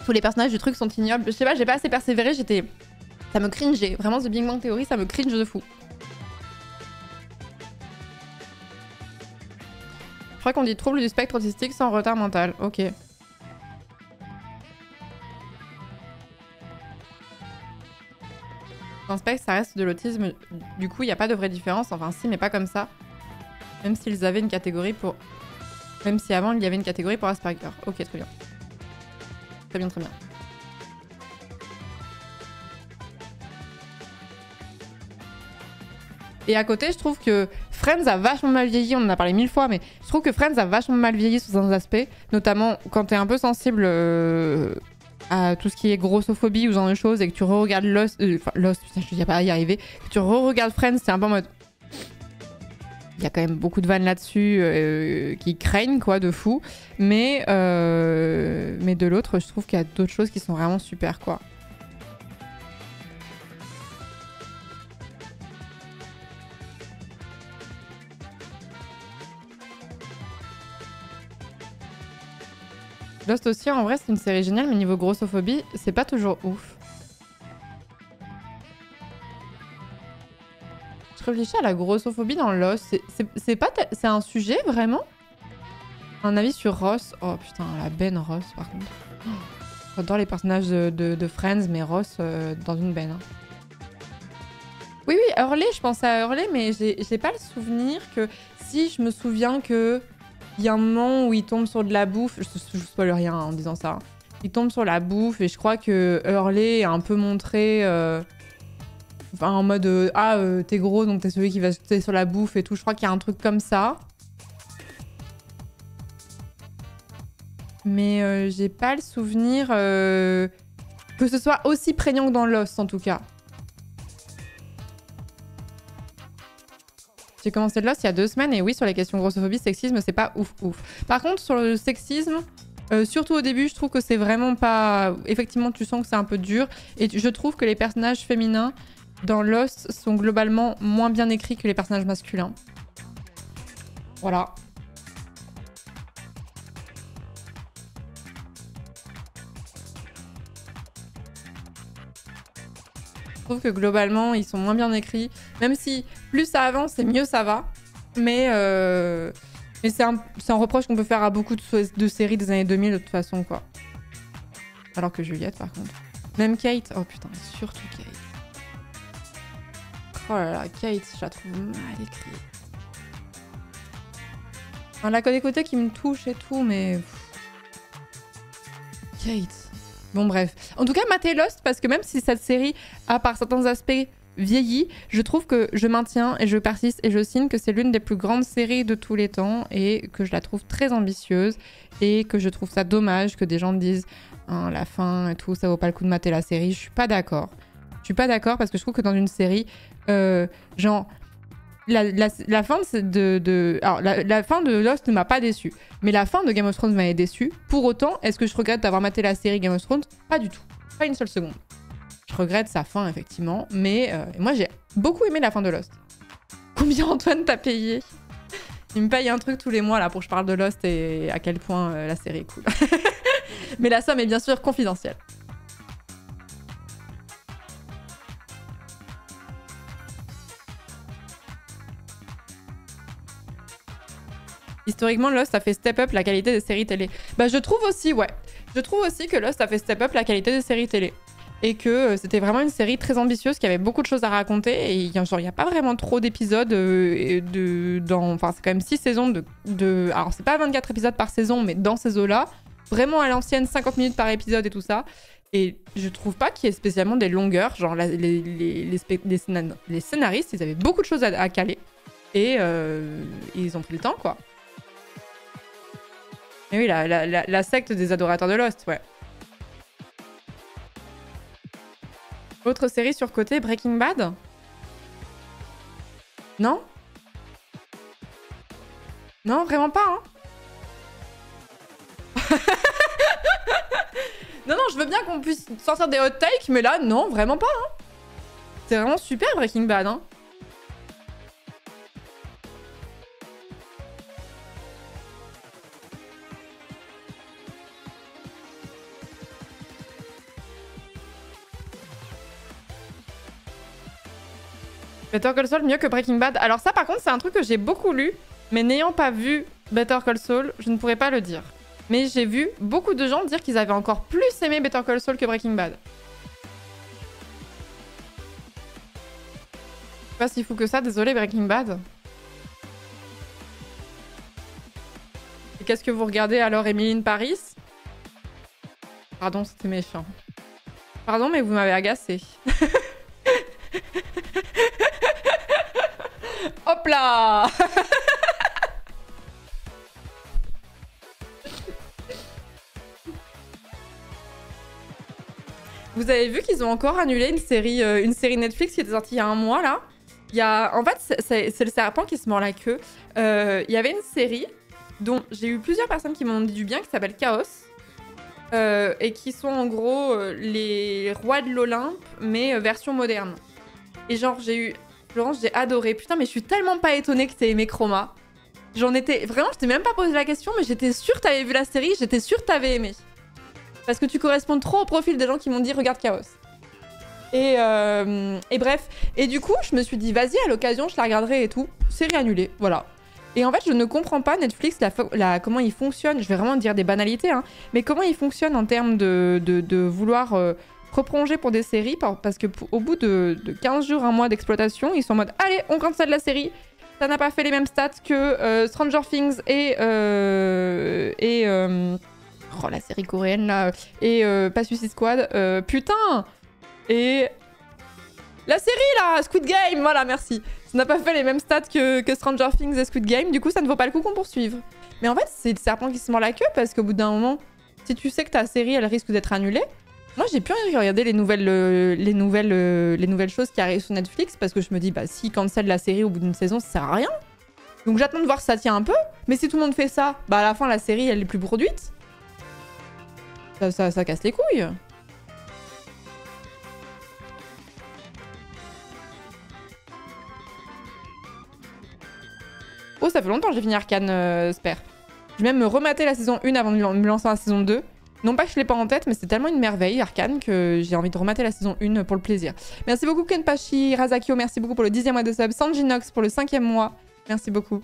Tous les personnages du truc sont ignobles. Je sais pas, j'ai pas assez persévéré, ça me cringeait. Vraiment, The Big Bang Theory, ça me cringe de fou. Je crois qu'on dit trouble du spectre autistique sans retard mental. Ok. Dans spectre, ça reste de l'autisme. Du coup, il n'y a pas de vraie différence. Enfin, si, mais pas comme ça. Même s'ils avaient une catégorie pour... Même si avant, il y avait une catégorie pour Asperger. Ok, très bien. Très bien, très bien. Et à côté, je trouve que Friends a vachement mal vieilli, on en a parlé 1000 fois, mais je trouve que Friends a vachement mal vieilli sous certains aspects, notamment quand t'es un peu sensible à tout ce qui est grossophobie ou ce genre de choses, et que tu re-regardes Lost, Lost, putain, je ne pas à y arriver, que tu re-regardes Friends, c'est un peu en mode... Il y a quand même beaucoup de vannes là-dessus qui craignent, quoi, de fou, mais de l'autre, je trouve qu'il y a d'autres choses qui sont vraiment super, quoi. Lost aussi, en vrai, c'est une série géniale, mais niveau grossophobie, c'est pas toujours ouf. Je réfléchis à la grossophobie dans Lost. C'est un sujet, vraiment? Un avis sur Ross. Oh putain, la benne Ross, par contre. Oh, j'adore les personnages de Friends, mais Ross dans une benne. Hein. Oui, oui, Hurley, je pensais à Hurley, mais j'ai pas le souvenir que... Si, je me souviens que... Il y a un moment où il tombe sur de la bouffe. Je spoil rien en disant ça. Il tombe sur la bouffe et je crois que Hurley a un peu montré... Enfin, en mode t'es gros donc t'es celui qui va jeter sur la bouffe et tout. Je crois qu'il y a un truc comme ça. Mais j'ai pas le souvenir que ce soit aussi prégnant que dans Lost en tout cas. J'ai commencé Lost il y a 2 semaines et oui, sur les questions grossophobie, sexisme, c'est pas ouf ouf. Par contre, sur le sexisme, surtout au début, je trouve que c'est vraiment pas... Effectivement, tu sens que c'est un peu dur. Et je trouve que les personnages féminins dans Lost sont globalement moins bien écrits que les personnages masculins. Voilà. Je trouve que globalement, ils sont moins bien écrits. Même si plus ça avance et mieux ça va. Mais c'est un reproche qu'on peut faire à beaucoup de séries des années 2000 de toute façon, quoi. Alors que Juliette, par contre. Même Kate. Oh putain, surtout Kate. Oh là là, Kate, je la trouve mal écrite. Enfin, la des côtés qui me touche et tout, mais... Kate... Bon bref. En tout cas, matez Lost, parce que même si cette série a par certains aspects vieilli, je trouve que je maintiens et je persiste et je signe que c'est l'une des plus grandes séries de tous les temps et que je la trouve très ambitieuse et que je trouve ça dommage que des gens me disent hein, la fin et tout, ça vaut pas le coup de mater la série. Je suis pas d'accord. Je suis pas d'accord parce que je trouve que dans une série, genre... La fin alors, la fin de Lost ne m'a pas déçue. Mais la fin de Game of Thrones m'avait déçue. Pour autant, est-ce que je regrette d'avoir maté la série Game of Thrones? Pas du tout. Pas une seule seconde. Je regrette sa fin, effectivement. Mais moi, j'ai beaucoup aimé la fin de Lost. Combien Antoine t'a payé? Il me paye un truc tous les mois là pour que je parle de Lost et à quel point la série est cool. Mais la somme est bien sûr confidentielle. Historiquement, Lost a fait step up la qualité des séries télé. Bah, je trouve aussi, ouais. Je trouve aussi que Lost a fait step up la qualité des séries télé. Et que c'était vraiment une série très ambitieuse qui avait beaucoup de choses à raconter. Et il n'y a pas vraiment trop d'épisodes. Enfin, c'est quand même 6 saisons Alors, c'est pas 24 épisodes par saison, mais dans ces eaux-là. Vraiment à l'ancienne, 50 minutes par épisode et tout ça. Et je trouve pas qu'il y ait spécialement des longueurs. Genre, les scénaristes, ils avaient beaucoup de choses à caler. Et ils ont pris le temps, quoi. Et oui, la secte des adorateurs de Lost, ouais. Autre série surcotée, Breaking Bad? Non? Non, vraiment pas, hein. Non, je veux bien qu'on puisse sortir des hot takes, mais là, non, vraiment pas, hein. C'est vraiment super, Breaking Bad, hein. Better Call Saul mieux que Breaking Bad. Alors ça par contre c'est un truc que j'ai beaucoup lu, mais n'ayant pas vu Better Call Saul, je ne pourrais pas le dire. Mais j'ai vu beaucoup de gens dire qu'ils avaient encore plus aimé Better Call Saul que Breaking Bad. C'est pas si fou que ça, désolé Breaking Bad. Et qu'est-ce que vous regardez alors, Emily in Paris? Pardon, c'était méchant. Pardon, mais vous m'avez agacé. là. Vous avez vu qu'ils ont encore annulé une série Netflix qui était sortie il y a un mois là. En fait, c'est le serpent qui se mord la queue. Il y avait une série dont j'ai eu plusieurs personnes qui m'ont dit du bien qui s'appelle Chaos. Et qui sont en gros les rois de l'Olympe, mais version moderne. Et genre, Florence, j'ai adoré. Putain, mais je suis tellement pas étonnée que t'aies aimé Chroma. Vraiment, je t'ai même pas posé la question, mais j'étais sûre que t'avais vu la série, j'étais sûre que t'avais aimé. Parce que tu corresponds trop au profil des gens qui m'ont dit regarde Chaos. Et bref. Et du coup, je me suis dit, vas-y, à l'occasion, je la regarderai et tout. Série annulée, voilà. Et en fait, je ne comprends pas Netflix, comment il fonctionne. Je vais vraiment dire des banalités, hein. Mais comment il fonctionne en termes de vouloir reprolonger pour des séries. Parce que au bout de 15 jours, un mois d'exploitation, ils sont en mode, allez, on cancelle la série. Ça n'a pas fait les mêmes stats que Stranger Things et oh, la série coréenne, là. Et pas Suicide Squad. Putain. Et... la série, là, Squid Game, voilà, merci. Ça n'a pas fait les mêmes stats que Stranger Things et Squid Game, du coup, ça ne vaut pas le coup qu'on poursuive. Mais en fait, c'est le serpent qui se mord la queue, parce qu'au bout d'un moment, si tu sais que ta série, elle risque d'être annulée, moi, j'ai plus envie de regarder les nouvelles choses qui arrivent sur Netflix, parce que je me dis, bah, s'ils cancellent la série au bout d'une saison, ça sert à rien. Donc j'attends de voir si ça tient un peu, mais si tout le monde fait ça, bah, à la fin, la série, elle est plus produite. Ça casse les couilles. Oh, ça fait longtemps que j'ai fini Arcane, Sper. Je vais même me remater la saison 1 avant de me lancer dans la saison 2. Non pas que je l'ai pas en tête, mais c'est tellement une merveille, Arcane, que j'ai envie de remater la saison 1 pour le plaisir. Merci beaucoup Kenpachi, Razakio, merci beaucoup pour le 10e mois de sub. Sanjinox pour le 5e mois. Merci beaucoup.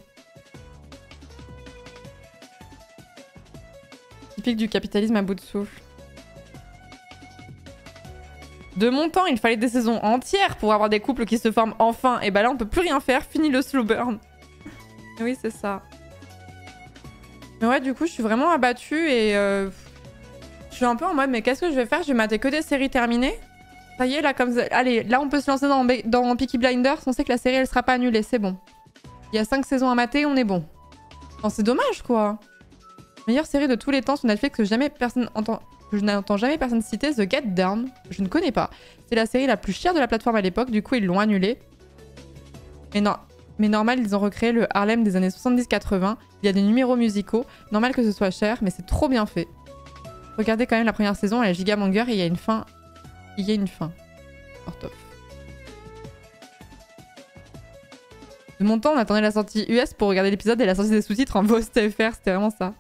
Typique du capitalisme à bout de souffle. De mon temps, il fallait des saisons entières pour avoir des couples qui se forment enfin. Et bah là, on peut plus rien faire. Fini le slow burn. Oui, c'est ça. Mais ouais, du coup, je suis vraiment abattue et... je suis un peu en mode, mais qu'est-ce que je vais faire? Je vais mater que des séries terminées. Ça y est, là, comme... Allez, là, on peut se lancer dans Peaky Blinders. On sait que la série, elle sera pas annulée, c'est bon. Il y a 5 saisons à mater, on est bon. Enfin, c'est dommage, quoi. Meilleure série de tous les temps sur Netflix que je n'entends jamais personne citer, The Get Down. Je ne connais pas. C'est la série la plus chère de la plateforme à l'époque, du coup, ils l'ont annulée. Mais non... Mais normal, ils ont recréé le Harlem des années 70-80. Il y a des numéros musicaux. Normal que ce soit cher, mais c'est trop bien fait. Regardez quand même la première saison, elle est giga banger et il y a une fin. Il y a une fin. Fort top. De mon temps, on attendait la sortie US pour regarder l'épisode et la sortie des sous-titres en VOST TFR. C'était vraiment ça.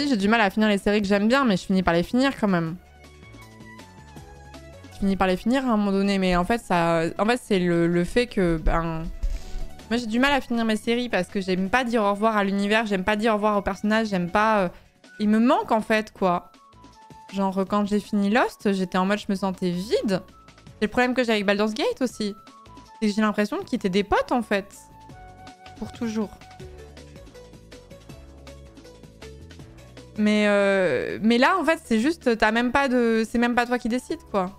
J'ai du mal à finir les séries que j'aime bien, mais je finis par les finir quand même. Je finis par les finir à un moment donné, mais en fait, c'est le fait que, ben... Moi, j'ai du mal à finir mes séries parce que j'aime pas dire au revoir à l'univers, j'aime pas dire au revoir aux personnages, j'aime pas... Il me manque, en fait, quoi. Genre, quand j'ai fini Lost, j'étais en mode, je me sentais vide. C'est le problème que j'ai avec Baldur's Gate aussi. C'est que j'ai l'impression de quitter des potes, en fait. Pour toujours. Mais là, en fait, c'est juste... T'as même pas de... C'est même pas toi qui décides, quoi.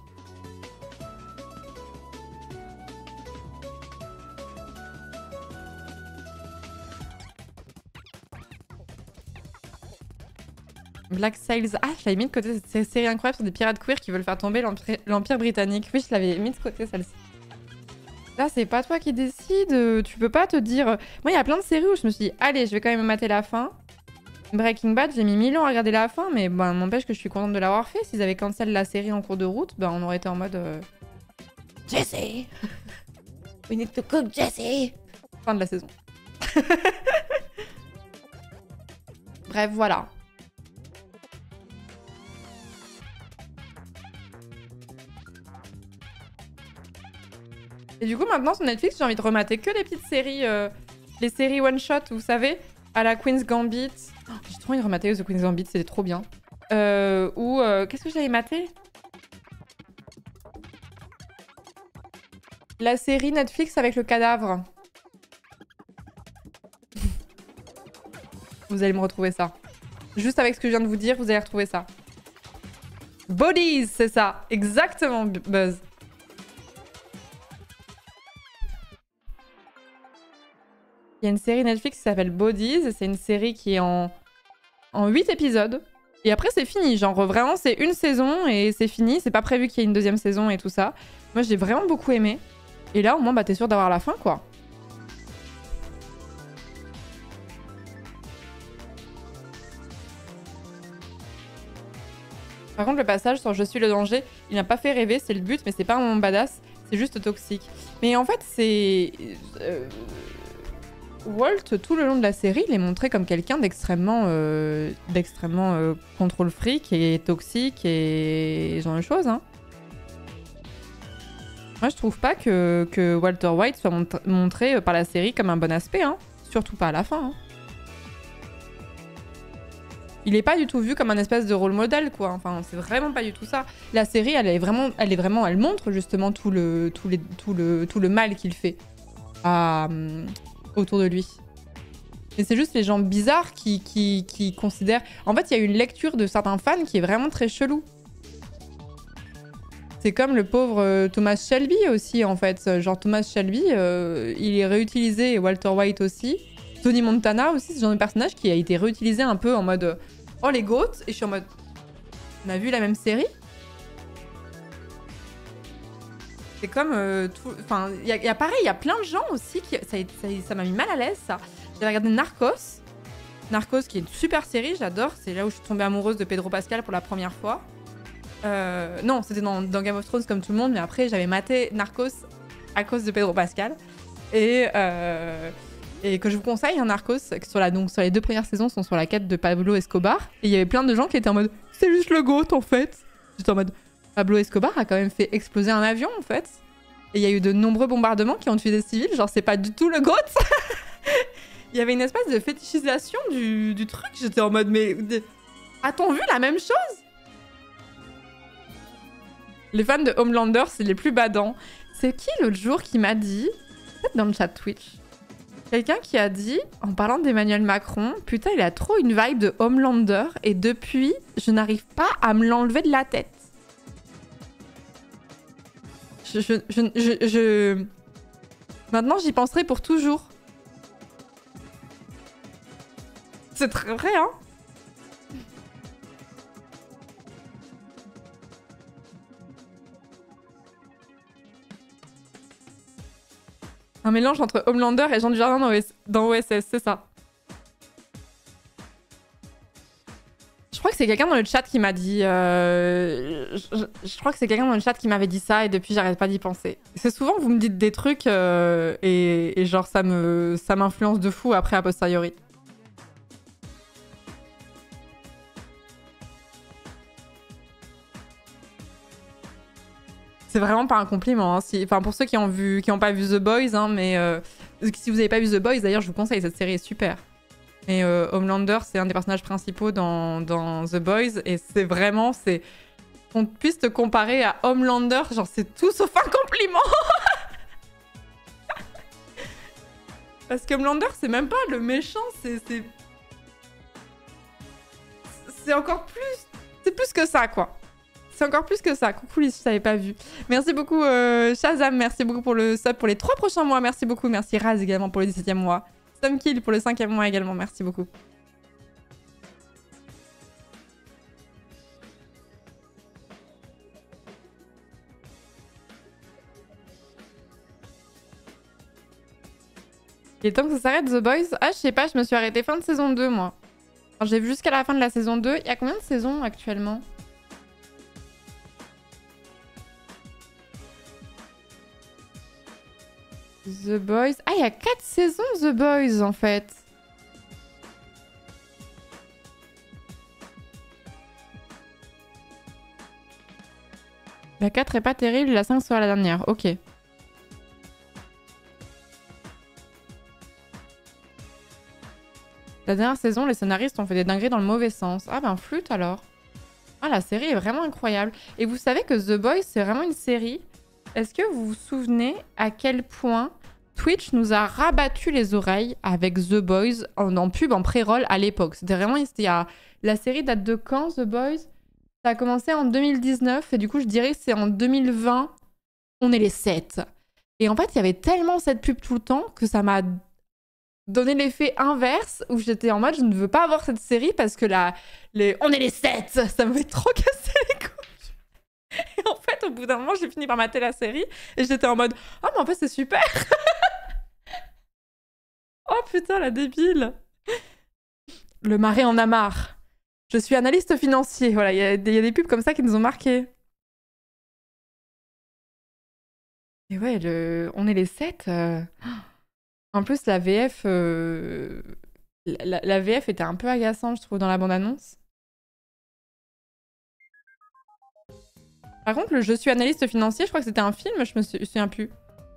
Black Sails. Ah, je l'avais mis de côté, cette série incroyable sur des pirates queer qui veulent faire tomber l'Empire britannique. Oui, je l'avais mis de côté, celle-ci. Là, c'est pas toi qui décides. Tu peux pas te dire... Moi, il y a plein de séries où je me suis dit, allez, je vais quand même mater la fin. Breaking Bad, j'ai mis 1000 ans à regarder la fin, mais bon, n'empêche que je suis contente de l'avoir fait. S'ils avaient cancel la série en cours de route, ben on aurait été en mode... Jesse We need to cook Jesse. Fin de la saison. Bref, voilà. Et du coup, maintenant, sur Netflix, j'ai envie de remater que des petites séries... les séries one-shot, vous savez, à la Queen's Gambit... Oh, j'ai trop envie de remater The Queen's Gambit, c'était trop bien. Qu'est-ce que j'avais maté? La série Netflix avec le cadavre. Vous allez me retrouver ça. Juste avec ce que je viens de vous dire, vous allez retrouver ça. Bodies, c'est ça. Exactement, Buzz. Il y a une série Netflix qui s'appelle Bodies. C'est une série qui est en 8 épisodes. Et après, c'est fini. Genre, vraiment, c'est une saison et c'est fini. C'est pas prévu qu'il y ait une deuxième saison et tout ça. Moi, j'ai vraiment beaucoup aimé. Et là, au moins, bah, t'es sûr d'avoir la fin, quoi. Par contre, le passage sur Je suis le danger, il m'a pas fait rêver, c'est le but, mais c'est pas un moment badass, c'est juste toxique. Mais en fait, c'est... Walt, tout le long de la série, il est montré comme quelqu'un d'extrêmement contrôle fric et toxique et ce genre de choses. Hein. Moi, je trouve pas que Walter White soit montré par la série comme un bon aspect, hein. Surtout pas à la fin. Hein. Il est pas du tout vu comme un espèce de rôle modèle, quoi. Enfin, c'est vraiment pas du tout ça. La série, elle montre justement tout le mal qu'il fait autour de lui. Et c'est juste les gens bizarres qui considèrent... En fait, il y a une lecture de certains fans qui est vraiment très chelou. C'est comme le pauvre Thomas Shelby aussi, en fait. Genre, Thomas Shelby, il est réutilisé, et Walter White aussi. Tony Montana aussi, ce genre de personnage qui a été réutilisé un peu en mode oh les goats, et je suis en mode on a vu la même série. C'est comme tout, enfin il y a pareil, il y a plein de gens aussi qui ça m'a mis mal à l'aise ça. J'ai regardé Narcos qui est une super série, j'adore, c'est là où je suis tombée amoureuse de Pedro Pascal pour la première fois. Non, c'était dans Game of Thrones comme tout le monde, mais après j'avais maté Narcos à cause de Pedro Pascal et que je vous conseille, un Narcos, sur les 2 premières saisons sont sur la quête de Pablo Escobar. Et il y avait plein de gens qui étaient en mode c'est juste le GOAT en fait. J'étais en mode Pablo Escobar a quand même fait exploser un avion en fait. Et il y a eu de nombreux bombardements qui ont tué des civils, genre c'est pas du tout le GOAT. Il y avait une espèce de fétichisation du truc. J'étais en mode mais a-t-on vu la même chose? Les fans de Homelander, c'est les plus badants. C'est qui l'autre jour qui m'a dit, peut-être dans le chat Twitch, quelqu'un qui a dit, en parlant d'Emmanuel Macron, putain, il a trop une vibe de Homelander et depuis, je n'arrive pas à me l'enlever de la tête. Maintenant, j'y penserai pour toujours. C'est très vrai, hein? Un mélange entre Homelander et Jean Dujardin dans OSS, c'est ça. Je crois que c'est quelqu'un dans le chat qui m'a dit... je crois que c'est quelqu'un dans le chat qui m'avait dit ça et depuis j'arrête pas d'y penser. C'est souvent vous me dites des trucs et genre ça m'influence de fou après a posteriori. C'est vraiment pas un compliment. Hein. Enfin, pour ceux qui ont pas vu The Boys, hein, mais si vous avez pas vu The Boys, d'ailleurs, je vous conseille, cette série est super. Mais Homelander, c'est un des personnages principaux dans The Boys, et c'est vraiment, qu'on puisse te comparer à Homelander, genre c'est tout sauf un compliment. Parce que Homelander, c'est même pas le méchant, c'est encore plus, c'est plus que ça, quoi. C'est encore plus que ça. Coucou Lise, je t'avais pas vu. Merci beaucoup Shazam, merci beaucoup pour le sub pour les 3 prochains mois. Merci beaucoup. Merci Raz également pour le 17e mois. Stomkill pour le 5e mois également. Merci beaucoup. Il est temps que ça s'arrête The Boys. Ah, je sais pas, je me suis arrêtée fin de saison 2 moi. J'ai vu jusqu'à la fin de la saison 2. Il y a combien de saisons actuellement ? The Boys... Ah, il y a 4 saisons The Boys, en fait. La 4 est pas terrible, la 5 sera la dernière. Ok. La dernière saison, les scénaristes ont fait des dingueries dans le mauvais sens. Ah ben, flûte alors. Ah, la série est vraiment incroyable. Et vous savez que The Boys, c'est vraiment une série... Est-ce que vous vous souvenez à quel point Twitch nous a rabattu les oreilles avec The Boys en pub, en pré-roll à l'époque? C'était vraiment... La série date de quand, The Boys? Ça a commencé en 2019 et du coup, je dirais que c'est en 2020, on est les 7. Et en fait, il y avait tellement cette pub tout le temps que ça m'a donné l'effet inverse où j'étais en mode je ne veux pas avoir cette série parce que on est les 7, ça me fait trop casser les couilles. Et en fait, au bout d'un moment, j'ai fini par mater la série et j'étais en mode ah, mais en fait, c'est super. Oh putain, la débile. Le marais en a marre. Je suis analyste financier. Voilà, il y a des pubs comme ça qui nous ont marqués. Et ouais, on est les 7. En plus, la VF... La VF était un peu agaçante, je trouve, dans la bande-annonce. Par contre, le Je suis analyste financier, je crois que c'était un film, je me souviens plus.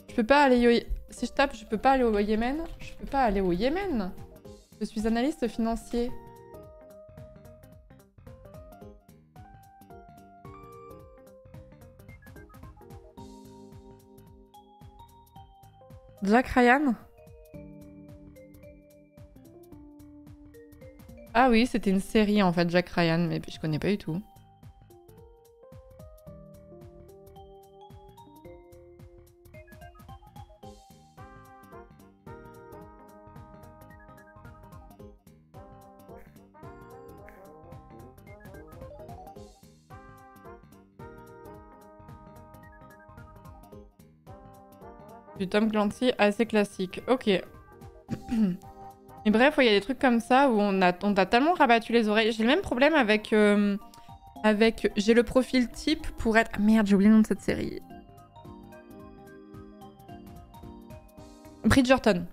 Je peux pas aller Si je tape, je peux pas aller au Yémen. Je peux pas aller au Yémen. Je suis analyste financier. Jack Ryan? Ah oui, c'était une série en fait, Jack Ryan, mais je connais pas du tout. Du Tom Clancy assez classique. Ok. Mais bref, il y a des trucs comme ça où on t'a tellement rabattu les oreilles. J'ai le même problème avec... j'ai le profil type pour être... Ah, merde, j'ai oublié le nom de cette série. Bridgerton.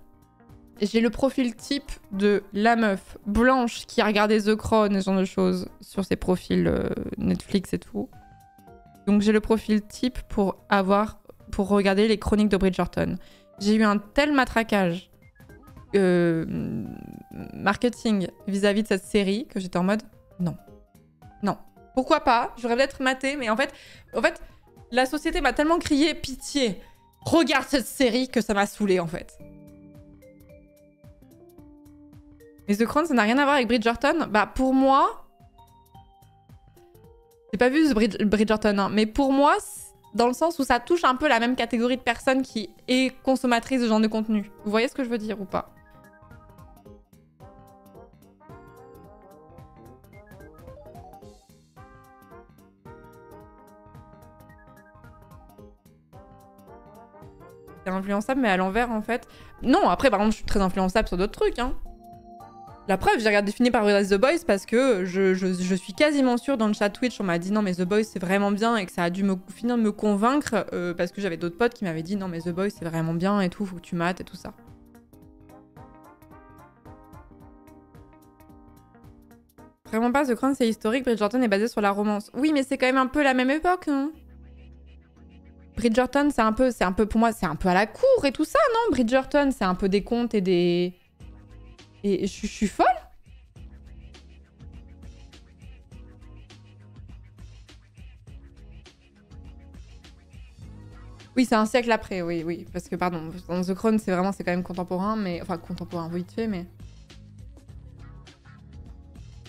J'ai le profil type de la meuf blanche qui a regardé The Crown et ce genre de choses sur ses profils Netflix et tout. Donc j'ai le profil type pour regarder les chroniques de Bridgerton. J'ai eu un tel matraquage marketing vis-à-vis de cette série que j'étais en mode non. Non. Pourquoi pas? J'aurais peut-être maté, mais en fait, la société m'a tellement crié pitié, regarde cette série que ça m'a saoulée en fait. Mais The Crown, ça n'a rien à voir avec Bridgerton. Bah pour moi, j'ai pas vu Bridgerton, hein, mais pour moi, dans le sens où ça touche un peu la même catégorie de personnes qui est consommatrice de ce genre de contenu. Vous voyez ce que je veux dire ou pas? C'est influençable, mais à l'envers, en fait. Non, après, par exemple, je suis très influençable sur d'autres trucs, hein. La preuve, j'ai regardé fini par regarder The Boys parce que je suis quasiment sûre dans le chat Twitch, on m'a dit non mais The Boys c'est vraiment bien et que ça a dû finir de me convaincre parce que j'avais d'autres potes qui m'avaient dit non mais The Boys c'est vraiment bien et tout, faut que tu mates et tout ça. Vraiment pas, The Crown c'est historique, Bridgerton est basé sur la romance. Oui mais c'est quand même un peu la même époque, non? Bridgerton c'est un peu pour moi c'est un peu à la cour et tout ça, non? Bridgerton c'est un peu des contes et des... Et je suis folle? Oui, c'est un siècle après, oui, oui. Parce que, pardon, dans The Crown, c'est quand même contemporain, mais... Enfin, contemporain, vite fait, mais...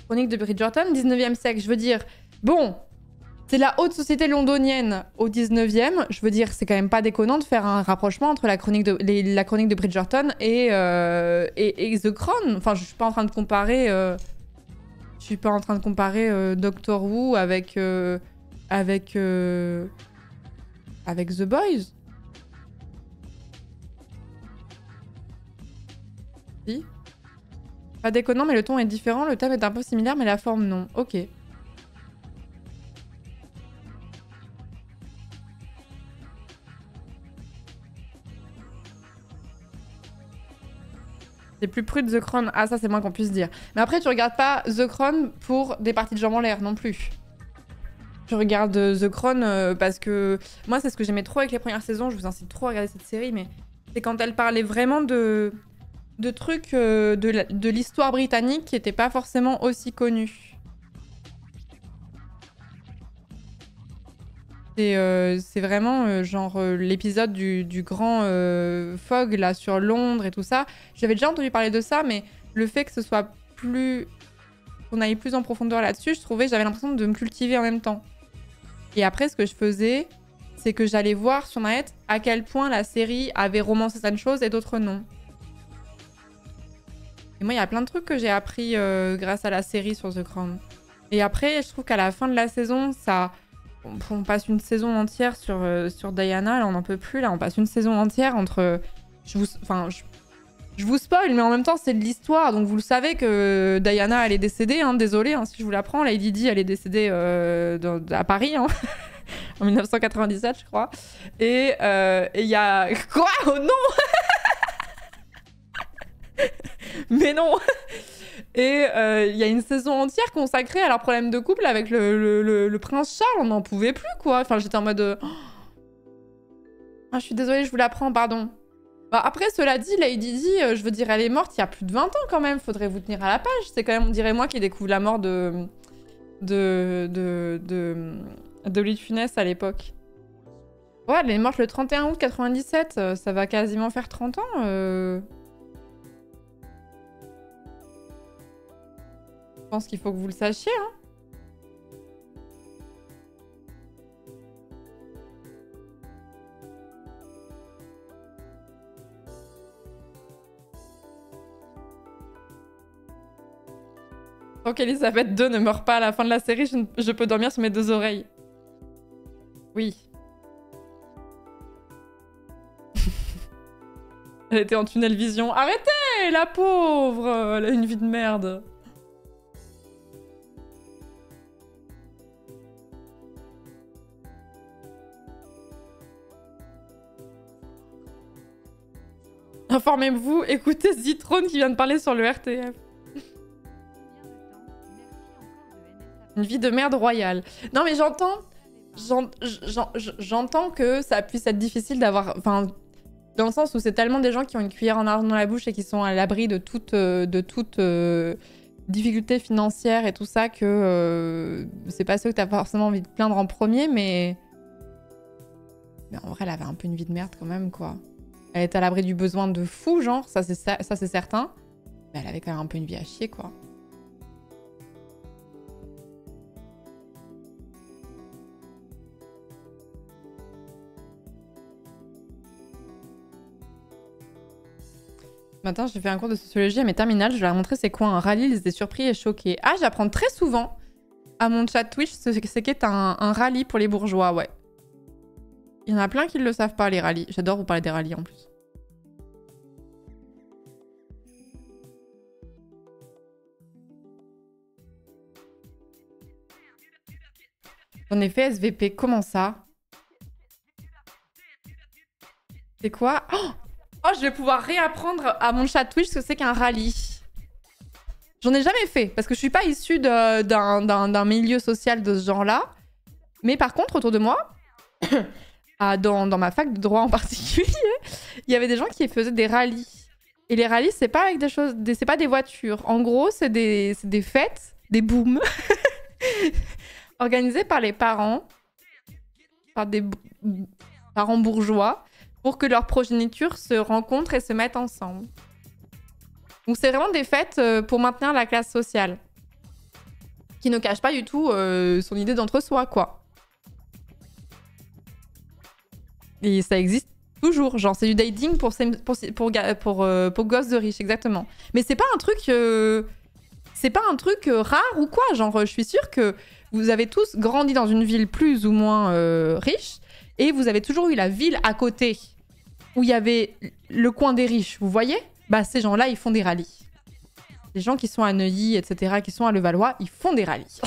Chronique de Bridgerton, 19e siècle, je veux dire... Bon, c'est la haute société londonienne au 19e. Je veux dire, c'est quand même pas déconnant de faire un rapprochement entre la chronique de Bridgerton et The Crown. Enfin, je suis pas en train de comparer... Je suis pas en train de comparer Doctor Who avec The Boys. Si. Pas déconnant, mais le ton est différent. Le thème est un peu similaire, mais la forme non. Ok. C'est plus prude The Crown. Ah, ça, c'est moins qu'on puisse dire. Mais après, tu regardes pas The Crown pour des parties de jambes en l'air non plus. Je regarde The Crown parce que... Moi, c'est ce que j'aimais trop avec les premières saisons. Je vous incite trop à regarder cette série, mais c'est quand elle parlait vraiment de trucs de l'histoire britannique qui n'étaient pas forcément aussi connus. C'est vraiment genre l'épisode du grand fog là sur Londres et tout ça. J'avais déjà entendu parler de ça, mais le fait que ce soit plus qu'on aille plus en profondeur là-dessus, j'avais l'impression de me cultiver en même temps. Et après, ce que je faisais, c'est que j'allais voir sur net à quel point la série avait romancé certaines choses et d'autres non. Et moi, il y a plein de trucs que j'ai appris grâce à la série sur The Crown. Et après, je trouve qu'à la fin de la saison, ça... On passe une saison entière sur Diana, là on n'en peut plus, là on passe une saison entière entre... Je vous spoil, mais en même temps c'est de l'histoire, donc vous le savez que Diana elle est décédée, hein, désolée hein, si je vous l'apprends, Lady Di elle est décédée à Paris, hein, en 1997 je crois, et il y a... Quoi? Oh non. Mais non. Et il y a une saison entière consacrée à leur problème de couple avec le prince Charles. On n'en pouvait plus, quoi. Enfin, j'étais en mode... Ah, je suis désolée, je vous l'apprends, pardon. Bah, après, cela dit, Lady Di, je veux dire, elle est morte il y a plus de 20 ans, quand même. Faudrait vous tenir à la page. C'est quand même, on dirait moi, qui découvre la mort de Louis de Funès à l'époque. Ouais, elle est morte le 31 août 97. Ça va quasiment faire 30 ans. Je pense qu'il faut que vous le sachiez, hein. Tant qu'Elisabeth II ne meurt pas à la fin de la série, je peux dormir sur mes deux oreilles. Oui. Elle était en tunnel vision. Arrêtez, la pauvre! Elle a une vie de merde. Informez-vous, écoutez Zitrone qui vient de parler sur le RTF. Une vie de merde royale. Non mais j'entends que ça puisse être difficile d'avoir... Enfin, dans le sens où c'est tellement des gens qui ont une cuillère en argent dans la bouche et qui sont à l'abri de toute difficulté financière et tout ça que c'est pas ceux que t'as forcément envie de plaindre en premier, mais en vrai, elle avait un peu une vie de merde quand même, quoi. Elle était à l'abri du besoin de fou, genre, ça c'est certain. Mais elle avait quand même un peu une vie à chier, quoi. Ce matin, j'ai fait un cours de sociologie à mes terminales. Je leur ai montré c'est quoi un rallye. Ils étaient surpris et choqués. Ah, j'apprends très souvent à mon chat Twitch ce qu'est un rallye pour les bourgeois, ouais. Il y en a plein qui ne le savent pas, les rallyes. J'adore vous parler des rallyes en plus. J'en ai fait SVP. Comment ça? C'est quoi? Oh, je vais pouvoir réapprendre à mon chat Twitch ce que c'est qu'un rallye. J'en ai jamais fait, parce que je suis pas issue d'un milieu social de ce genre-là. Mais par contre, autour de moi... dans ma fac de droit en particulier, il y avait des gens qui faisaient des rallyes. Et les rallyes, c'est pas avec des choses, c'est pas des voitures. En gros, c'est des fêtes, des booms, organisées par les parents, par des parents bourgeois, pour que leur progéniture se rencontre et se mette ensemble. Donc c'est vraiment des fêtes pour maintenir la classe sociale, qui ne cache pas du tout son idée d'entre-soi, quoi. Et ça existe toujours. Genre, c'est du dating pour gosses de riches, exactement. Mais c'est pas un truc... c'est pas un truc rare ou quoi. Genre, je suis sûre que vous avez tous grandi dans une ville plus ou moins riche. Et vous avez toujours eu la ville à côté, où il y avait le coin des riches. Vous voyez? Bah, ces gens-là, ils font des rallyes. Les gens qui sont à Neuilly, etc., qui sont à Levallois, ils font des rallyes.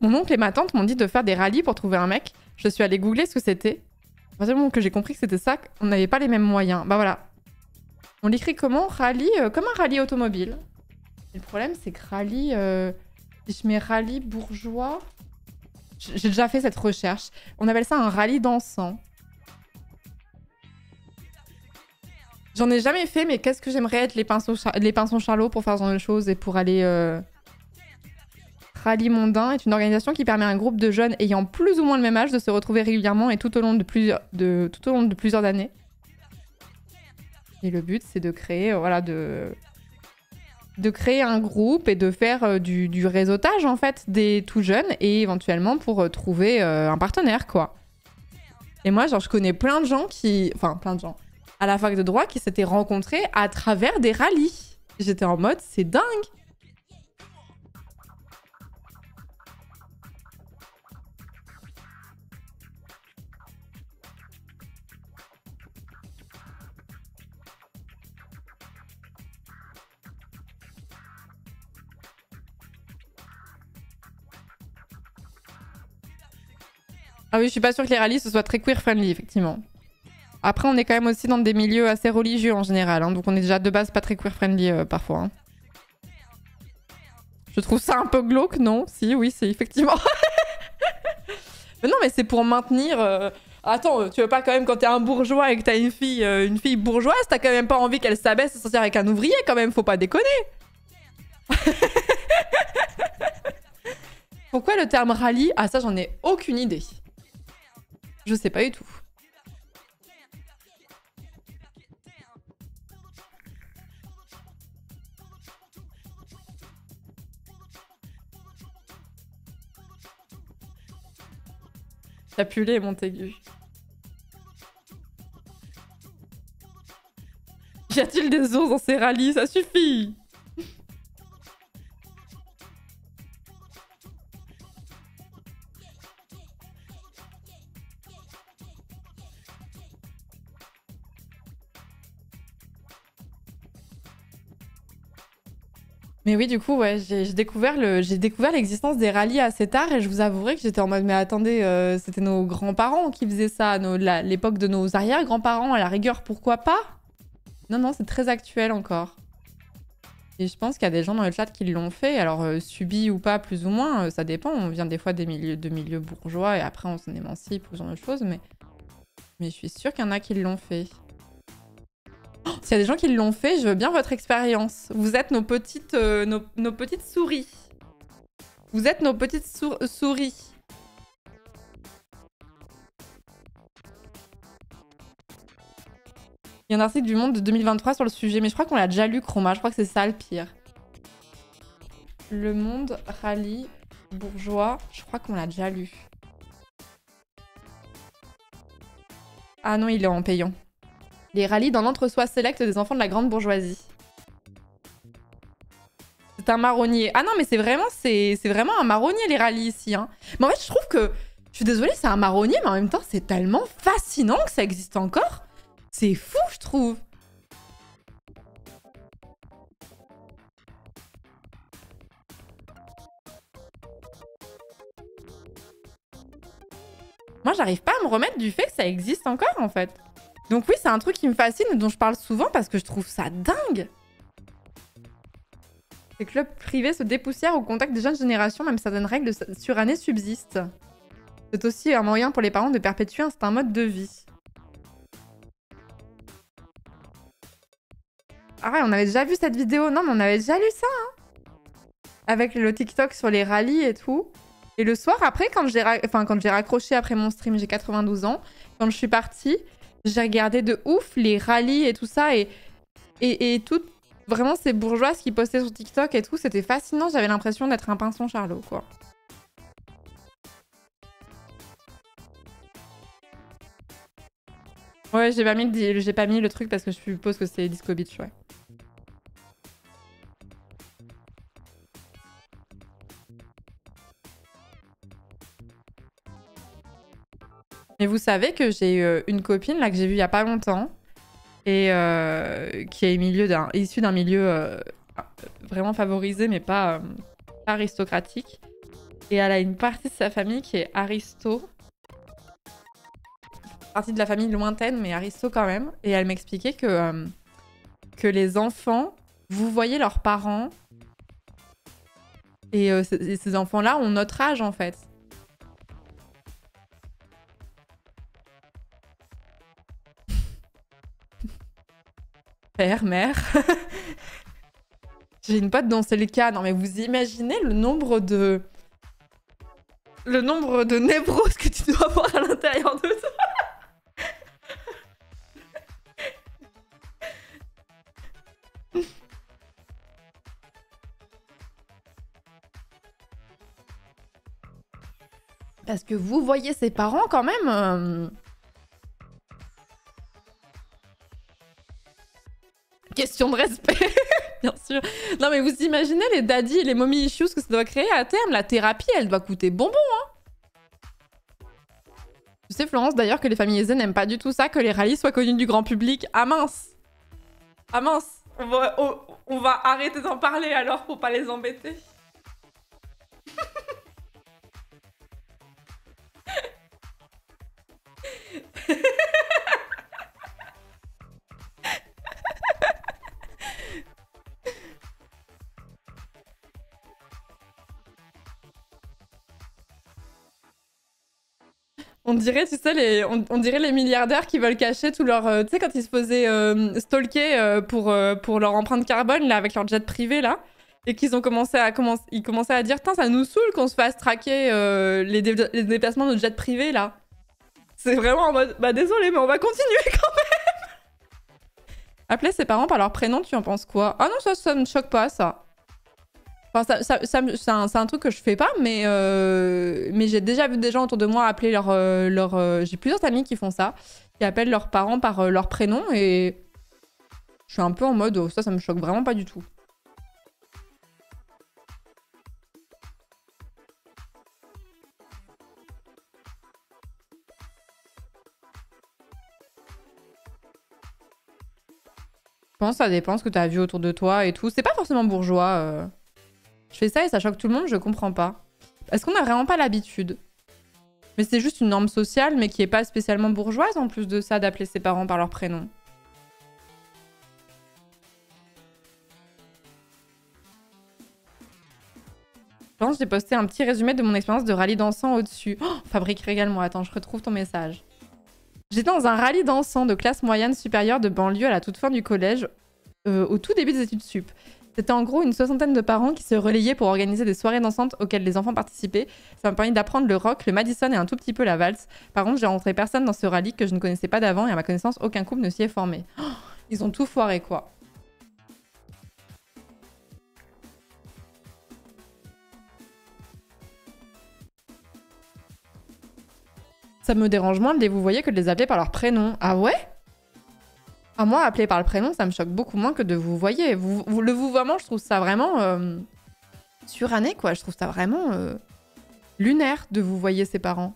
Mon oncle et ma tante m'ont dit de faire des rallyes pour trouver un mec. Je suis allée googler ce que c'était. À partir du moment que j'ai compris que c'était ça, on n'avait pas les mêmes moyens. Bah voilà. On l'écrit comment? Rallye, comme un rallye automobile. Et le problème, c'est que rallye... si je mets rallye bourgeois... J'ai déjà fait cette recherche. On appelle ça un rallye dansant. J'en ai jamais fait, mais qu'est-ce que j'aimerais être les pinceaux Charlot pour faire ce genre de choses et pour aller... Rallye Mondain est une organisation qui permet à un groupe de jeunes ayant plus ou moins le même âge de se retrouver régulièrement et tout au long de plusieurs années. Et le but, c'est de créer, voilà, de créer un groupe et de faire du réseautage, en fait, des tout jeunes et éventuellement pour trouver un partenaire, quoi. Et moi, genre, je connais plein de gens Enfin, plein de gens. À la fac de droit qui s'étaient rencontrés à travers des rallyes. J'étais en mode, c'est dingue. Ah oui, je suis pas sûre que les rallyes ce soit très queer-friendly, effectivement. Après, on est quand même aussi dans des milieux assez religieux en général, hein, donc on est déjà de base pas très queer-friendly parfois. Hein. Je trouve ça un peu glauque, non? Si, oui, c'est effectivement. Mais non, mais c'est pour maintenir... Attends, tu veux pas quand même, quand t'es un bourgeois et que t'as une fille bourgeoise, t'as quand même pas envie qu'elle s'abaisse et sortir avec un ouvrier quand même, faut pas déconner. Pourquoi le terme rallye? Ah ça, j'en ai aucune idée. Je sais pas du tout. Capulet et Montaigu. Y a-t-il des ours dans ces rallyes? Ça suffit! Mais oui, du coup, ouais, j'ai découvert l'existence des rallyes assez tard et je vous avouerai que j'étais en mode, mais attendez, c'était nos grands-parents qui faisaient ça, l'époque de nos arrière-grands-parents, à la rigueur, pourquoi pas? Non, non, c'est très actuel encore. Et je pense qu'il y a des gens dans le chat qui l'ont fait, alors subi ou pas, plus ou moins, ça dépend, on vient des fois de milieux bourgeois et après on s'en émancipe ou ce genre de choses, mais je suis sûre qu'il y en a qui l'ont fait. S'il y a des gens qui l'ont fait, je veux bien votre expérience. Vous êtes nos petites souris. Vous êtes nos petites souris. Il y a un article du Monde de 2023 sur le sujet, mais je crois qu'on l'a déjà lu, Chroma. Je crois que c'est ça le pire. Le Monde, rallye, bourgeois. Je crois qu'on l'a déjà lu. Ah non, il est en payant. Les rallyes dans l'entre-soi select des enfants de la grande bourgeoisie. C'est un marronnier. Ah non, mais c'est vraiment un marronnier, les rallyes ici. Hein. Mais en fait, je trouve que... Je suis désolée, c'est un marronnier, mais en même temps, c'est tellement fascinant que ça existe encore. C'est fou, je trouve. Moi, j'arrive pas à me remettre du fait que ça existe encore, en fait. Donc oui, c'est un truc qui me fascine et dont je parle souvent parce que je trouve ça dingue. Les clubs privés se dépoussièrent au contact des jeunes générations, même certaines règles de surannée subsistent. C'est aussi un moyen pour les parents de perpétuer un mode de vie. Ah ouais, on avait déjà vu cette vidéo. Non, mais on avait déjà lu ça, hein. Avec le TikTok sur les rallyes et tout. Et le soir, après, quand j'ai raccroché après mon stream, j'ai 92 ans, quand je suis partie... J'ai regardé de ouf les rallyes et tout ça et tout, vraiment ces bourgeoises qui postaient sur TikTok et tout, c'était fascinant, j'avais l'impression d'être un pinson Charlot, quoi. Ouais, j'ai pas mis le truc parce que je suppose que c'est Disco Beach, ouais. Mais vous savez que j'ai une copine là que j'ai vue il y a pas longtemps et qui est issue d'un milieu vraiment favorisé mais pas aristocratique. Et elle a une partie de sa famille qui est aristo. Partie de la famille lointaine mais aristo quand même. Et elle m'expliquait que les enfants, vous voyez leurs parents et ces enfants-là ont notre âge en fait. Père, mère. J'ai une pote dont c'est le cas. Non mais vous imaginez le nombre de le nombre de névroses que tu dois avoir à l'intérieur de toi. Parce que vous voyez ses parents quand même. Question de respect, bien sûr. Non mais vous imaginez les daddy et les mommy issues que ça doit créer à terme. La thérapie, elle doit coûter bonbon, hein. Tu sais Florence d'ailleurs que les familles aisées n'aiment pas du tout ça, que les rallyes soient connus du grand public. Ah mince. Ah mince. On va arrêter d'en parler alors pour pas les embêter. On dirait, tu sais, on dirait les milliardaires qui veulent cacher tout leur... tu sais, quand ils se faisaient stalker pour leur empreinte carbone, là, avec leur jet privé, là, et qu'ils ont commencé à dire « Tain, ça nous saoule qu'on se fasse traquer les déplacements de jet privé, là. » C'est vraiment en mode « Bah, désolé, mais on va continuer quand même !» Appeler ses parents par leur prénom, tu en penses quoi? Ah non, ça me choque pas, ça. Enfin, c'est un truc que je fais pas, mais j'ai déjà vu des gens autour de moi appeler j'ai plusieurs amis qui font ça, qui appellent leurs parents par leur prénom, et je suis un peu en mode, oh, ça me choque vraiment pas du tout. Je pense que ça dépend ce que tu as vu autour de toi et tout. C'est pas forcément bourgeois. Je fais ça et ça choque tout le monde, je comprends pas. Est-ce qu'on a vraiment pas l'habitude? Mais c'est juste une norme sociale, mais qui est pas spécialement bourgeoise en plus de ça, d'appeler ses parents par leur prénom. Je pense que j'ai posté un petit résumé de mon expérience de rallye dansant au-dessus. Oh, Fabrique, régale-moi. Attends, je retrouve ton message. J'étais dans un rallye dansant de classe moyenne supérieure de banlieue à la toute fin du collège, au tout début des études sup. C'était en gros une soixantaine de parents qui se relayaient pour organiser des soirées dansantes auxquelles les enfants participaient. Ça m'a permis d'apprendre le rock, le Madison et un tout petit peu la valse. Par contre, j'ai rencontré personne dans ce rallye que je ne connaissais pas d'avant et à ma connaissance, aucun couple ne s'y est formé. Oh, ils ont tout foiré, quoi. Ça me dérange moins de les vous voyez que de les appeler par leur prénom. Ah ouais? Ah, moi, appeler par le prénom, ça me choque beaucoup moins que de vous voyez. Le vouvoiement, je trouve ça vraiment suranné, quoi. Je trouve ça vraiment lunaire de vous voyez ses parents.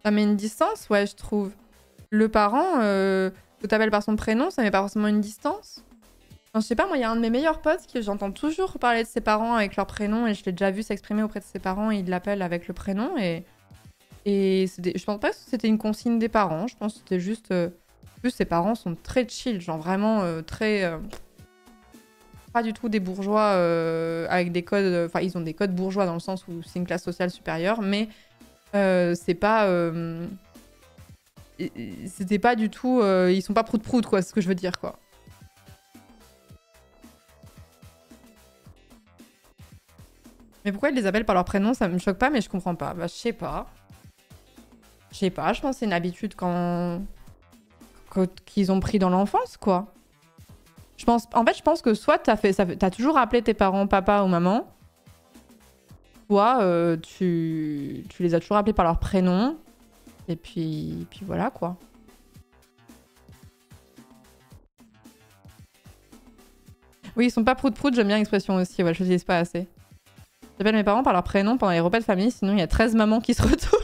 Ça met une distance, ouais, je trouve. Le parent, que t'appelles par son prénom, ça met pas forcément une distance. Enfin, je sais pas, moi, il y a un de mes meilleurs potes qui j'entends toujours parler de ses parents avec leur prénom et je l'ai déjà vu s'exprimer auprès de ses parents et il l'appelle avec le prénom et je pense pas que c'était une consigne des parents, je pense que c'était juste... En plus, ses parents sont très chill, genre vraiment très... pas du tout des bourgeois avec des codes... Enfin, ils ont des codes bourgeois dans le sens où c'est une classe sociale supérieure, mais c'est pas... C'était pas du tout... ils sont pas prout-prout, quoi, c'est ce que je veux dire, quoi. Mais pourquoi ils les appellent par leur prénom, ça me choque pas, mais je comprends pas. Bah, je sais pas. Je sais pas, je pense que c'est une habitude qu'ils ont pris dans l'enfance, quoi. En fait, je pense que soit t'as toujours appelé tes parents papa ou maman, soit tu les as toujours appelés par leur prénom, et puis voilà, quoi. Oui, ils sont pas prout-prout, j'aime bien l'expression aussi, ouais, je l'utilise pas assez. J'appelle mes parents par leur prénom pendant les repas de famille, sinon il y a 13 mamans qui se retournent.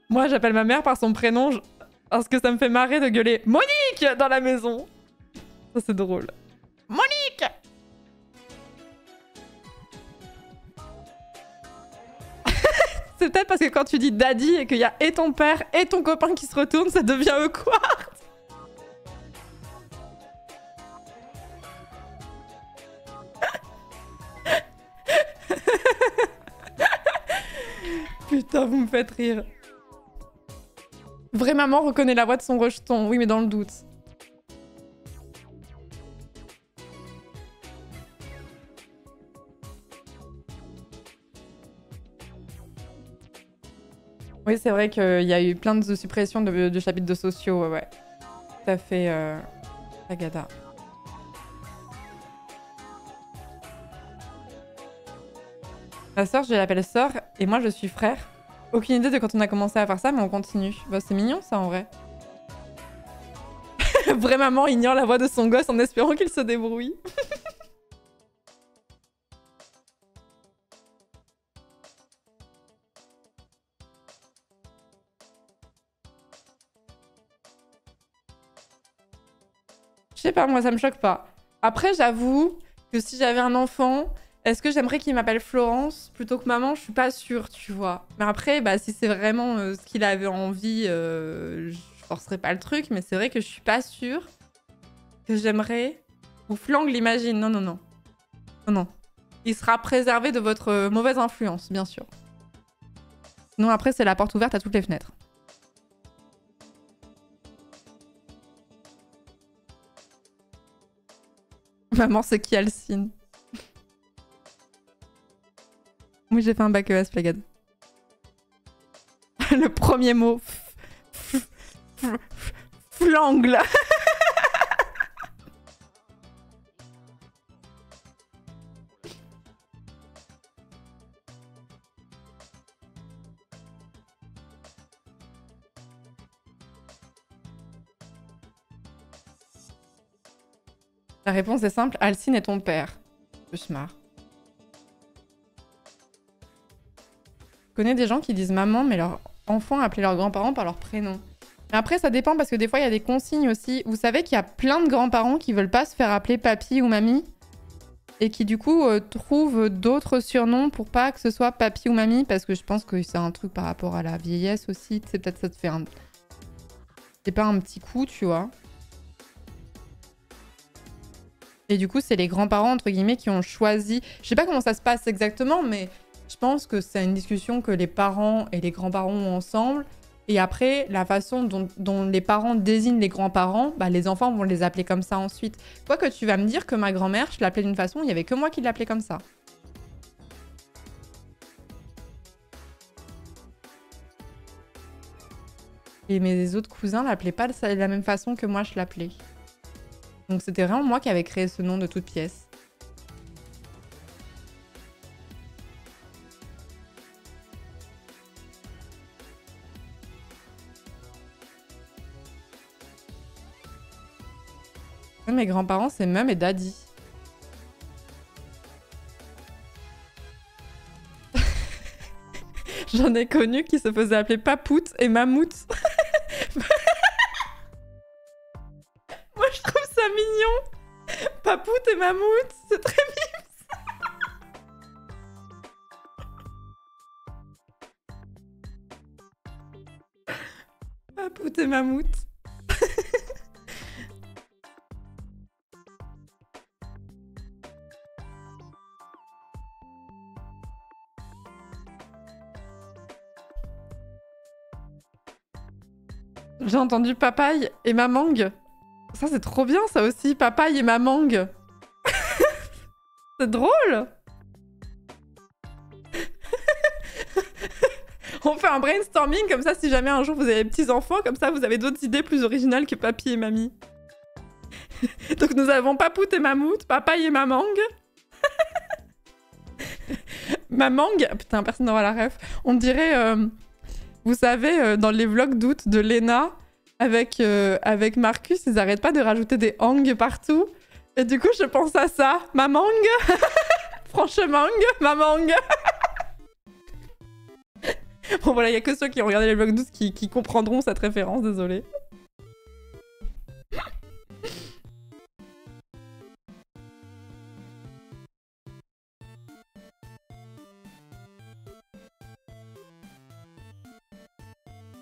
Moi, j'appelle ma mère par son prénom parce que ça me fait marrer de gueuler « Monique !» dans la maison. Ça, c'est drôle. « Monique !» C'est peut-être parce que quand tu dis daddy et qu'il y a et ton père et ton copain qui se retournent, ça devient awkward. Putain, vous me faites rire. Vraie maman reconnaît la voix de son rejeton. Oui, mais dans le doute. Oui, c'est vrai qu'il y a eu plein de suppressions de chapitres de sociaux, ouais. Tout à fait, Agada. Ma soeur, je l'appelle sœur, et moi je suis frère. Aucune idée de quand on a commencé à faire ça, mais on continue. Bah, c'est mignon ça en vrai. Vraie maman ignore la voix de son gosse en espérant qu'il se débrouille. Je sais pas, moi ça me choque pas. Après, j'avoue que si j'avais un enfant, est-ce que j'aimerais qu'il m'appelle Florence plutôt que maman? Je suis pas sûre, tu vois. Mais après, bah, si c'est vraiment ce qu'il avait envie, je forcerai pas le truc. Mais c'est vrai que je suis pas sûre que j'aimerais... Ou Flangle, imagine. Non, non, non. Non, non. Il sera préservé de votre mauvaise influence, bien sûr. Sinon, après, c'est la porte ouverte à toutes les fenêtres. Maman, c'est qui Alcine? Oui, j'ai fait un bac ES, Plagade. Le premier mot. Flangle. La réponse est simple, Alcine est ton père. Cauchemar. Je connais des gens qui disent maman, mais leurs enfants appellent leurs grands-parents par leur prénom. Mais après, ça dépend parce que des fois, il y a des consignes aussi. Vous savez qu'il y a plein de grands-parents qui veulent pas se faire appeler papy ou mamie et qui du coup trouvent d'autres surnoms pour pas que ce soit papy ou mamie parce que je pense que c'est un truc par rapport à la vieillesse aussi. C'est peut-être ça te fait un... C'est pas un petit coup, tu vois. Et du coup, c'est les grands-parents, entre guillemets, qui ont choisi... Je sais pas comment ça se passe exactement, mais je pense que c'est une discussion que les parents et les grands-parents ont ensemble. Et après, la façon dont les parents désignent les grands-parents, bah, les enfants vont les appeler comme ça ensuite. Quoique tu vas me dire que ma grand-mère, je l'appelais d'une façon, il n'y avait que moi qui l'appelais comme ça. Et mes autres cousins l'appelaient pas de la même façon que moi je l'appelais. Donc c'était vraiment moi qui avais créé ce nom de toute pièce. Mes grands-parents, c'est Mum et Daddy. J'en ai connu qui se faisaient appeler Papoute et Mammouth. Moi, je trouve ça mignon. Papoute et Mammouth, c'est très mignon. Papoute et Mammouth. J'ai entendu papaye et mamangue. Ça, c'est trop bien, ça aussi. Papaye et mamangue. C'est drôle. On fait un brainstorming, comme ça, si jamais un jour vous avez des petits-enfants, comme ça, vous avez d'autres idées plus originales que papy et mamie. Donc, nous avons Papoute et Mammouth, papaye et mamangue. Mamangue, putain, personne n'aura la ref. On dirait... Vous savez, dans les vlogs d'août de Lena, avec Marcus, ils arrêtent pas de rajouter des hang partout. Et du coup, je pense à ça. Mamang. Franchement, mamang. Bon, voilà, il y a que ceux qui ont regardé les vlogs d'août qui comprendront cette référence, désolé.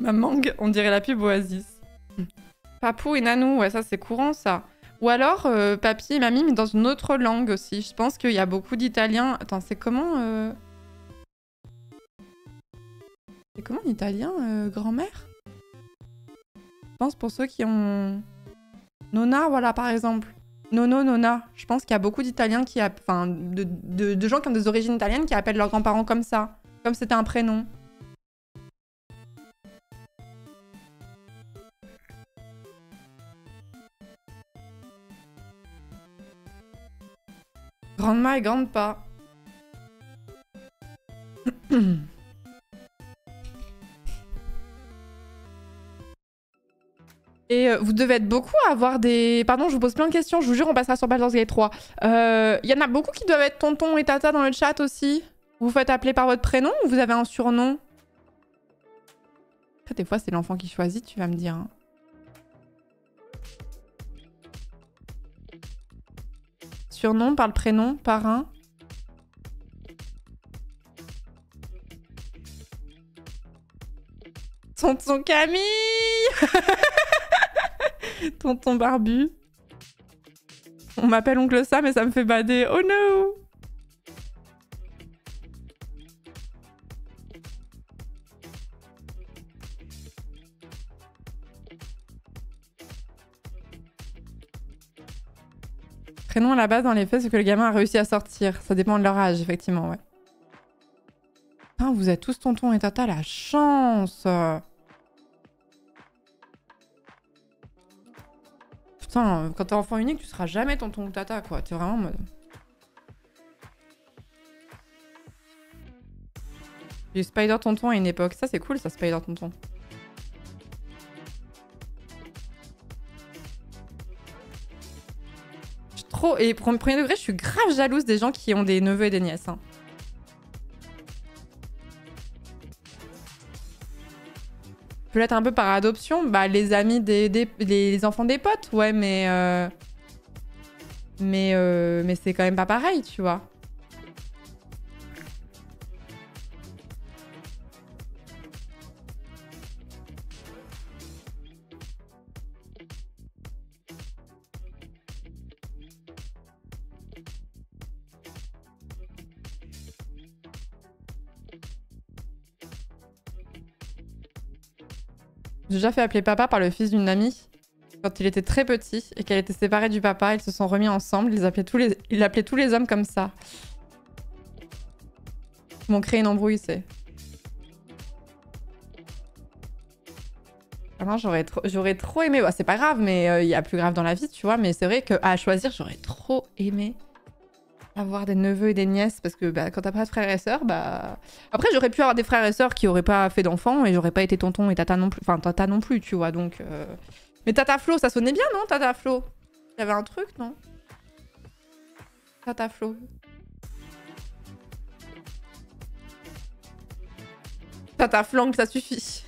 Mamang, on dirait la pub Oasis. Papou et Nanou, ouais, ça c'est courant ça. Ou alors papy et mamie, mais dans une autre langue aussi. Je pense qu'il y a beaucoup d'Italiens. Attends, c'est comment C'est comment en italien, grand-mère? Je pense pour ceux qui ont... Nonna, voilà, par exemple. Nono, nonna. Je pense qu'il y a beaucoup d'Italiens qui... Enfin, de gens qui ont des origines italiennes qui appellent leurs grands-parents comme ça. Comme c'était un prénom. Grande-ma et grande-pa. Et vous devez être beaucoup à avoir des... Pardon, je vous pose plein de questions. Je vous jure, on passera sur Baldur's Gate 3. Y en a beaucoup qui doivent être tonton et tata dans le chat aussi. Vous vous faites appeler par votre prénom ou vous avez un surnom? Après, des fois, c'est l'enfant qui choisit, tu vas me dire. Hein. Surnom, par le prénom, parrain. Tonton Camille. Tonton barbu. On m'appelle oncle Sam mais ça me fait bader. Oh no. Prénom à la base, dans les faits, c'est que le gamin a réussi à sortir. Ça dépend de leur âge, effectivement, ouais. Putain, vous êtes tous tonton et tata, la chance. Putain, quand t'es enfant unique, tu seras jamais tonton ou tata, quoi. T'es vraiment en mode... J'ai eu Spider tonton à une époque. Ça, c'est cool, ça, Spider tonton. Je suis trop... Et pour premier degré, je suis grave jalouse des gens qui ont des neveux et des nièces. Hein. Peut-être un peu par adoption, bah les amis les enfants des potes, ouais, mais c'est quand même pas pareil, tu vois. J'ai déjà fait appeler papa par le fils d'une amie quand il était très petit et qu'elle était séparée du papa. Ils se sont remis ensemble. Il appelait tous les hommes comme ça. Ils m'ont créé une embrouille, c'est. Alors, j'aurais trop aimé. Bah, c'est pas grave, mais il y a plus grave dans la vie, tu vois. Mais c'est vrai qu'à choisir, j'aurais trop aimé avoir des neveux et des nièces parce que bah, quand t'as pas de frères et sœurs, bah... Après, j'aurais pu avoir des frères et sœurs qui auraient pas fait d'enfants et j'aurais pas été tonton et tata non plus. Enfin, tata non plus, tu vois, donc... Mais Tata Flo, ça sonnait bien, non, Tata Flo? Il y avait un truc, non? Tata Flo. Tata Flank, ça suffit.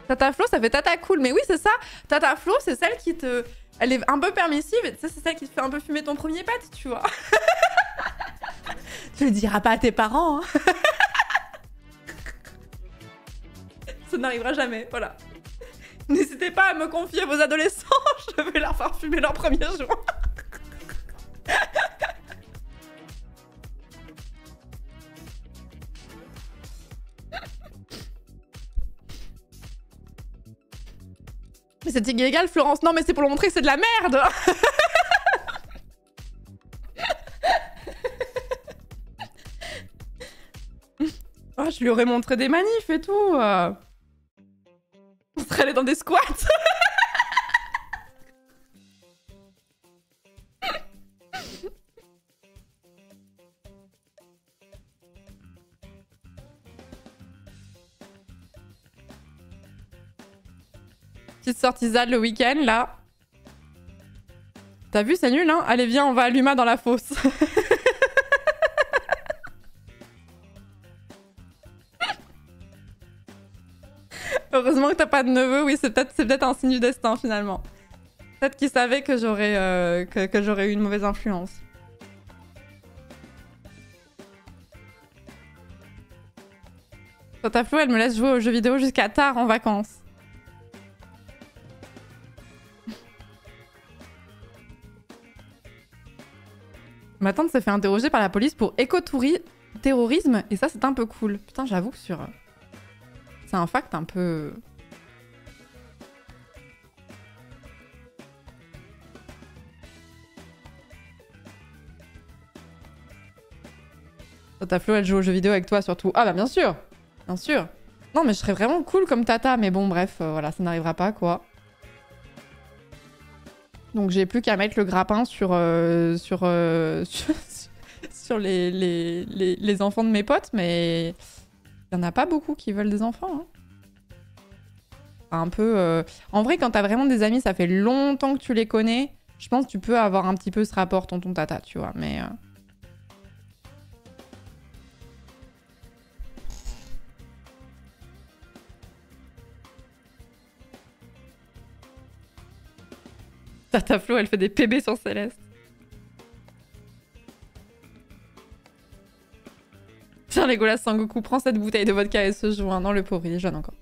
Tata Flo, ça fait Tata Cool. Mais oui, c'est ça. Tata Flo, c'est celle qui te... Elle est un peu permissive et c'est celle qui te fait un peu fumer ton premier pet, tu vois. Tu le diras pas à tes parents. Hein. Ça n'arrivera jamais, voilà. N'hésitez pas à me confier vos adolescents, je vais leur faire fumer leur premier jour. Mais c'est illégal, Florence. Non, mais c'est pour le montrer que c'est de la merde. Oh, je lui aurais montré des manifs et tout. On serait allé dans des squats. Petite sortie ZAD le week-end, là. T'as vu, c'est nul, hein? Allez, viens, on va à l'UMA dans la fosse. Heureusement que t'as pas de neveu, oui, c'est peut-être un signe du destin, finalement. Peut-être qu'il savait que j'aurais que j'aurais eu une mauvaise influence. Tata Flo, elle me laisse jouer aux jeux vidéo jusqu'à tard en vacances. Ma tante s'est fait interroger par la police pour écotourisme terrorisme, et ça, c'est un peu cool. Putain, j'avoue que sur... C'est un fact un peu... Ta Flo, elle joue aux jeux vidéo avec toi surtout. Ah bah bien sûr. Bien sûr. Non mais je serais vraiment cool comme Tata, mais bon bref, voilà, ça n'arrivera pas quoi. Donc j'ai plus qu'à mettre le grappin sur sur les enfants de mes potes, mais il y en a pas beaucoup qui veulent des enfants. Hein. Un peu... En vrai, quand t'as vraiment des amis, ça fait longtemps que tu les connais, je pense que tu peux avoir un petit peu ce rapport tonton-tata, tu vois, mais... Tata Flo, elle fait des PB sur Céleste. Tiens, Legolas Sangoku, prends cette bouteille de vodka et ce joint. Non, le pauvre, il est jeune encore.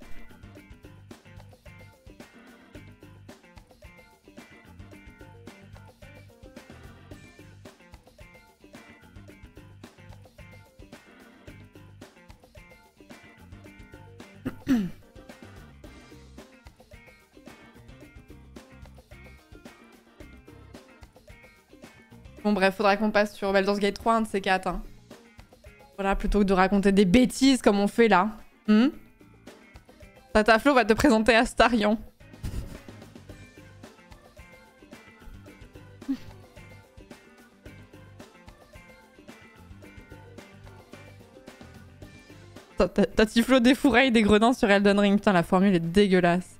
Bon bref, faudra qu'on passe sur Baldur's Gate 3, un de ces quatre. Hein. Voilà, plutôt que de raconter des bêtises comme on fait là. Tata Flo va te présenter Astarion. Tati Flo défouraille des gredins sur Elden Ring. Putain, la formule est dégueulasse.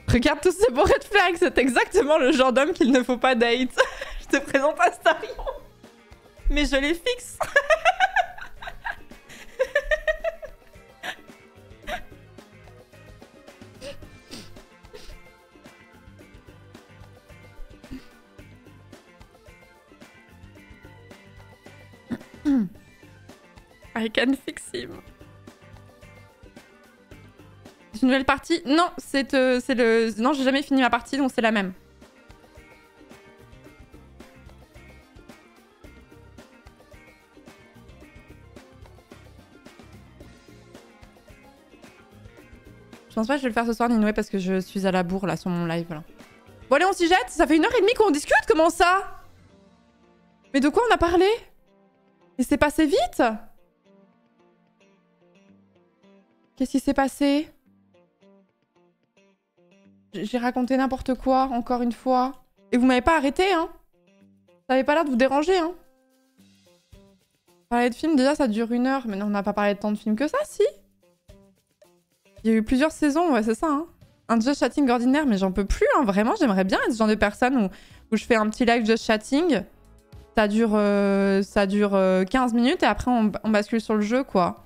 Regarde tous ces beaux red flags, c'est exactement le genre d'homme qu'il ne faut pas date. Je te présente Astarion. Mais je les fixe. I can fix him. C'est une nouvelle partie? Non, c'est le... Non, j'ai jamais fini ma partie, donc c'est la même. Je pense pas que je vais le faire ce soir, Ninoué, parce que je suis à la bourre, là, sur mon live, là. Bon, allez, on s'y jette. Ça fait 1h30 qu'on discute, comment ça? Mais de quoi on a parlé? Et c'est passé vite? Qu'est-ce qui s'est passé? J'ai raconté n'importe quoi, encore une fois. Et vous m'avez pas arrêté, hein? Ça avait pas l'air de vous déranger, hein? Parler de film, déjà, ça dure 1 heure. Mais non, on n'a pas parlé de tant de films que ça, si? Il y a eu plusieurs saisons, ouais, c'est ça, hein? Un just chatting ordinaire, mais j'en peux plus, hein, vraiment. J'aimerais bien être ce genre de personne où je fais un petit live just chatting. Ça dure 15 minutes et après, on bascule sur le jeu, quoi.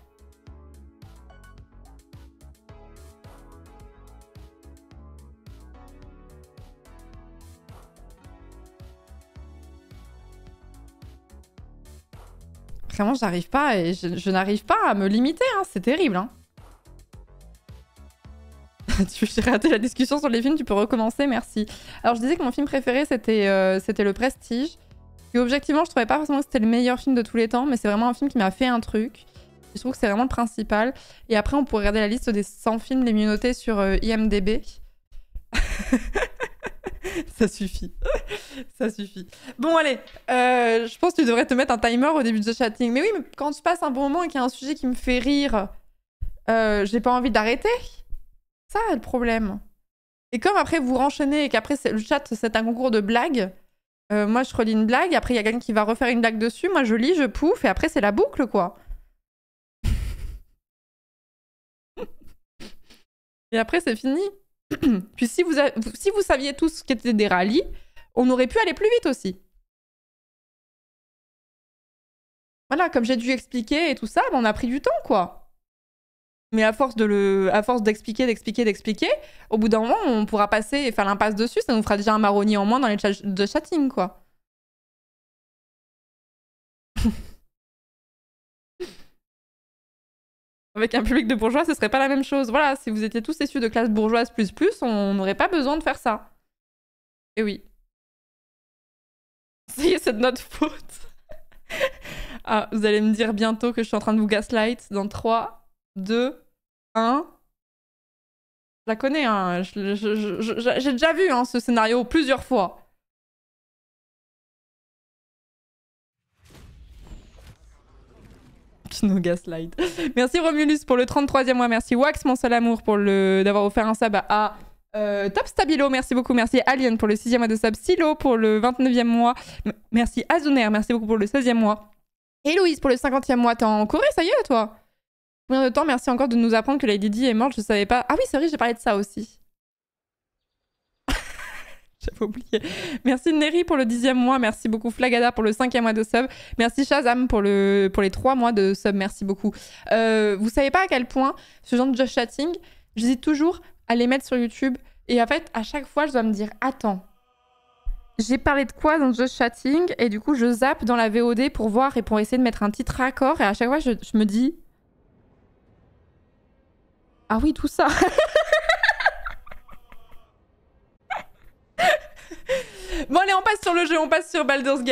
Vraiment, j'arrive pas et je n'arrive pas à me limiter, hein. C'est terrible, hein. J'ai raté la discussion sur les films, tu peux recommencer, merci. Alors, je disais que mon film préféré, c'était Le Prestige. Et objectivement, je trouvais pas forcément que c'était le meilleur film de tous les temps, mais c'est vraiment un film qui m'a fait un truc. Je trouve que c'est vraiment le principal. Et après, on pourrait regarder la liste des 100 films les mieux notés sur IMDb. Ça suffit. Ça suffit. Bon, allez. Je pense que tu devrais te mettre un timer au début de ce chatting. Mais oui, mais quand je passe un bon moment et qu'il y a un sujet qui me fait rire, j'ai pas envie d'arrêter. Ça, le problème. Et comme après, vous renchaînez et qu'après, le chat, c'est un concours de blagues, moi, je relis une blague, après, il y a quelqu'un qui va refaire une blague dessus, moi, je lis, je pouffe, et après, c'est la boucle, quoi. Et après, c'est fini. Puis si vous saviez tous ce qu'étaient des rallyes, on aurait pu aller plus vite aussi. Voilà, comme j'ai dû expliquer et tout ça, on a pris du temps, quoi. Mais à force d'expliquer, au bout d'un moment, on pourra passer et faire l'impasse dessus, ça nous fera déjà un marronnier en moins dans les chats de chatting, quoi. Avec un public de bourgeois, ce serait pas la même chose. Voilà, si vous étiez tous issus de classe bourgeoise plus, on n'aurait pas besoin de faire ça. Et oui. Ça y est, c'est de notre faute. Ah, vous allez me dire bientôt que je suis en train de vous gaslight dans 3, 2, 1. Je la connais, hein. J'ai déjà vu hein, ce scénario plusieurs fois. No gaslight. Merci Romulus pour le 33e mois. Merci Wax, mon seul amour, pour d'avoir offert un sub à Top Stabilo. Merci beaucoup. Merci Alien pour le 6e mois de sub. Silo pour le 29e mois. Merci Azuner. Merci beaucoup pour le 16e mois. Et Louise pour le 50e mois. T'es en Corée, ça y est, toi? Combien de temps? Merci encore de nous apprendre que Lady Di est morte. Je savais pas. Ah oui, c'est vrai, j'ai parlé de ça aussi. J'avais oublié. Merci Neri pour le 10e mois. Merci beaucoup Flagada pour le 5e mois de sub. Merci Shazam pour les 3 mois de sub. Merci beaucoup. Vous savez pas à quel point ce genre de just chatting, j'hésite toujours à les mettre sur YouTube. Et en fait, à chaque fois, je dois me dire, attends, j'ai parlé de quoi dans just chatting? Et du coup, je zappe dans la VOD pour voir et pour essayer de mettre un titre raccord. Et à chaque fois, je me dis, ah oui, tout ça. Bon allez, on passe sur le jeu, on passe sur Baldur's Gate.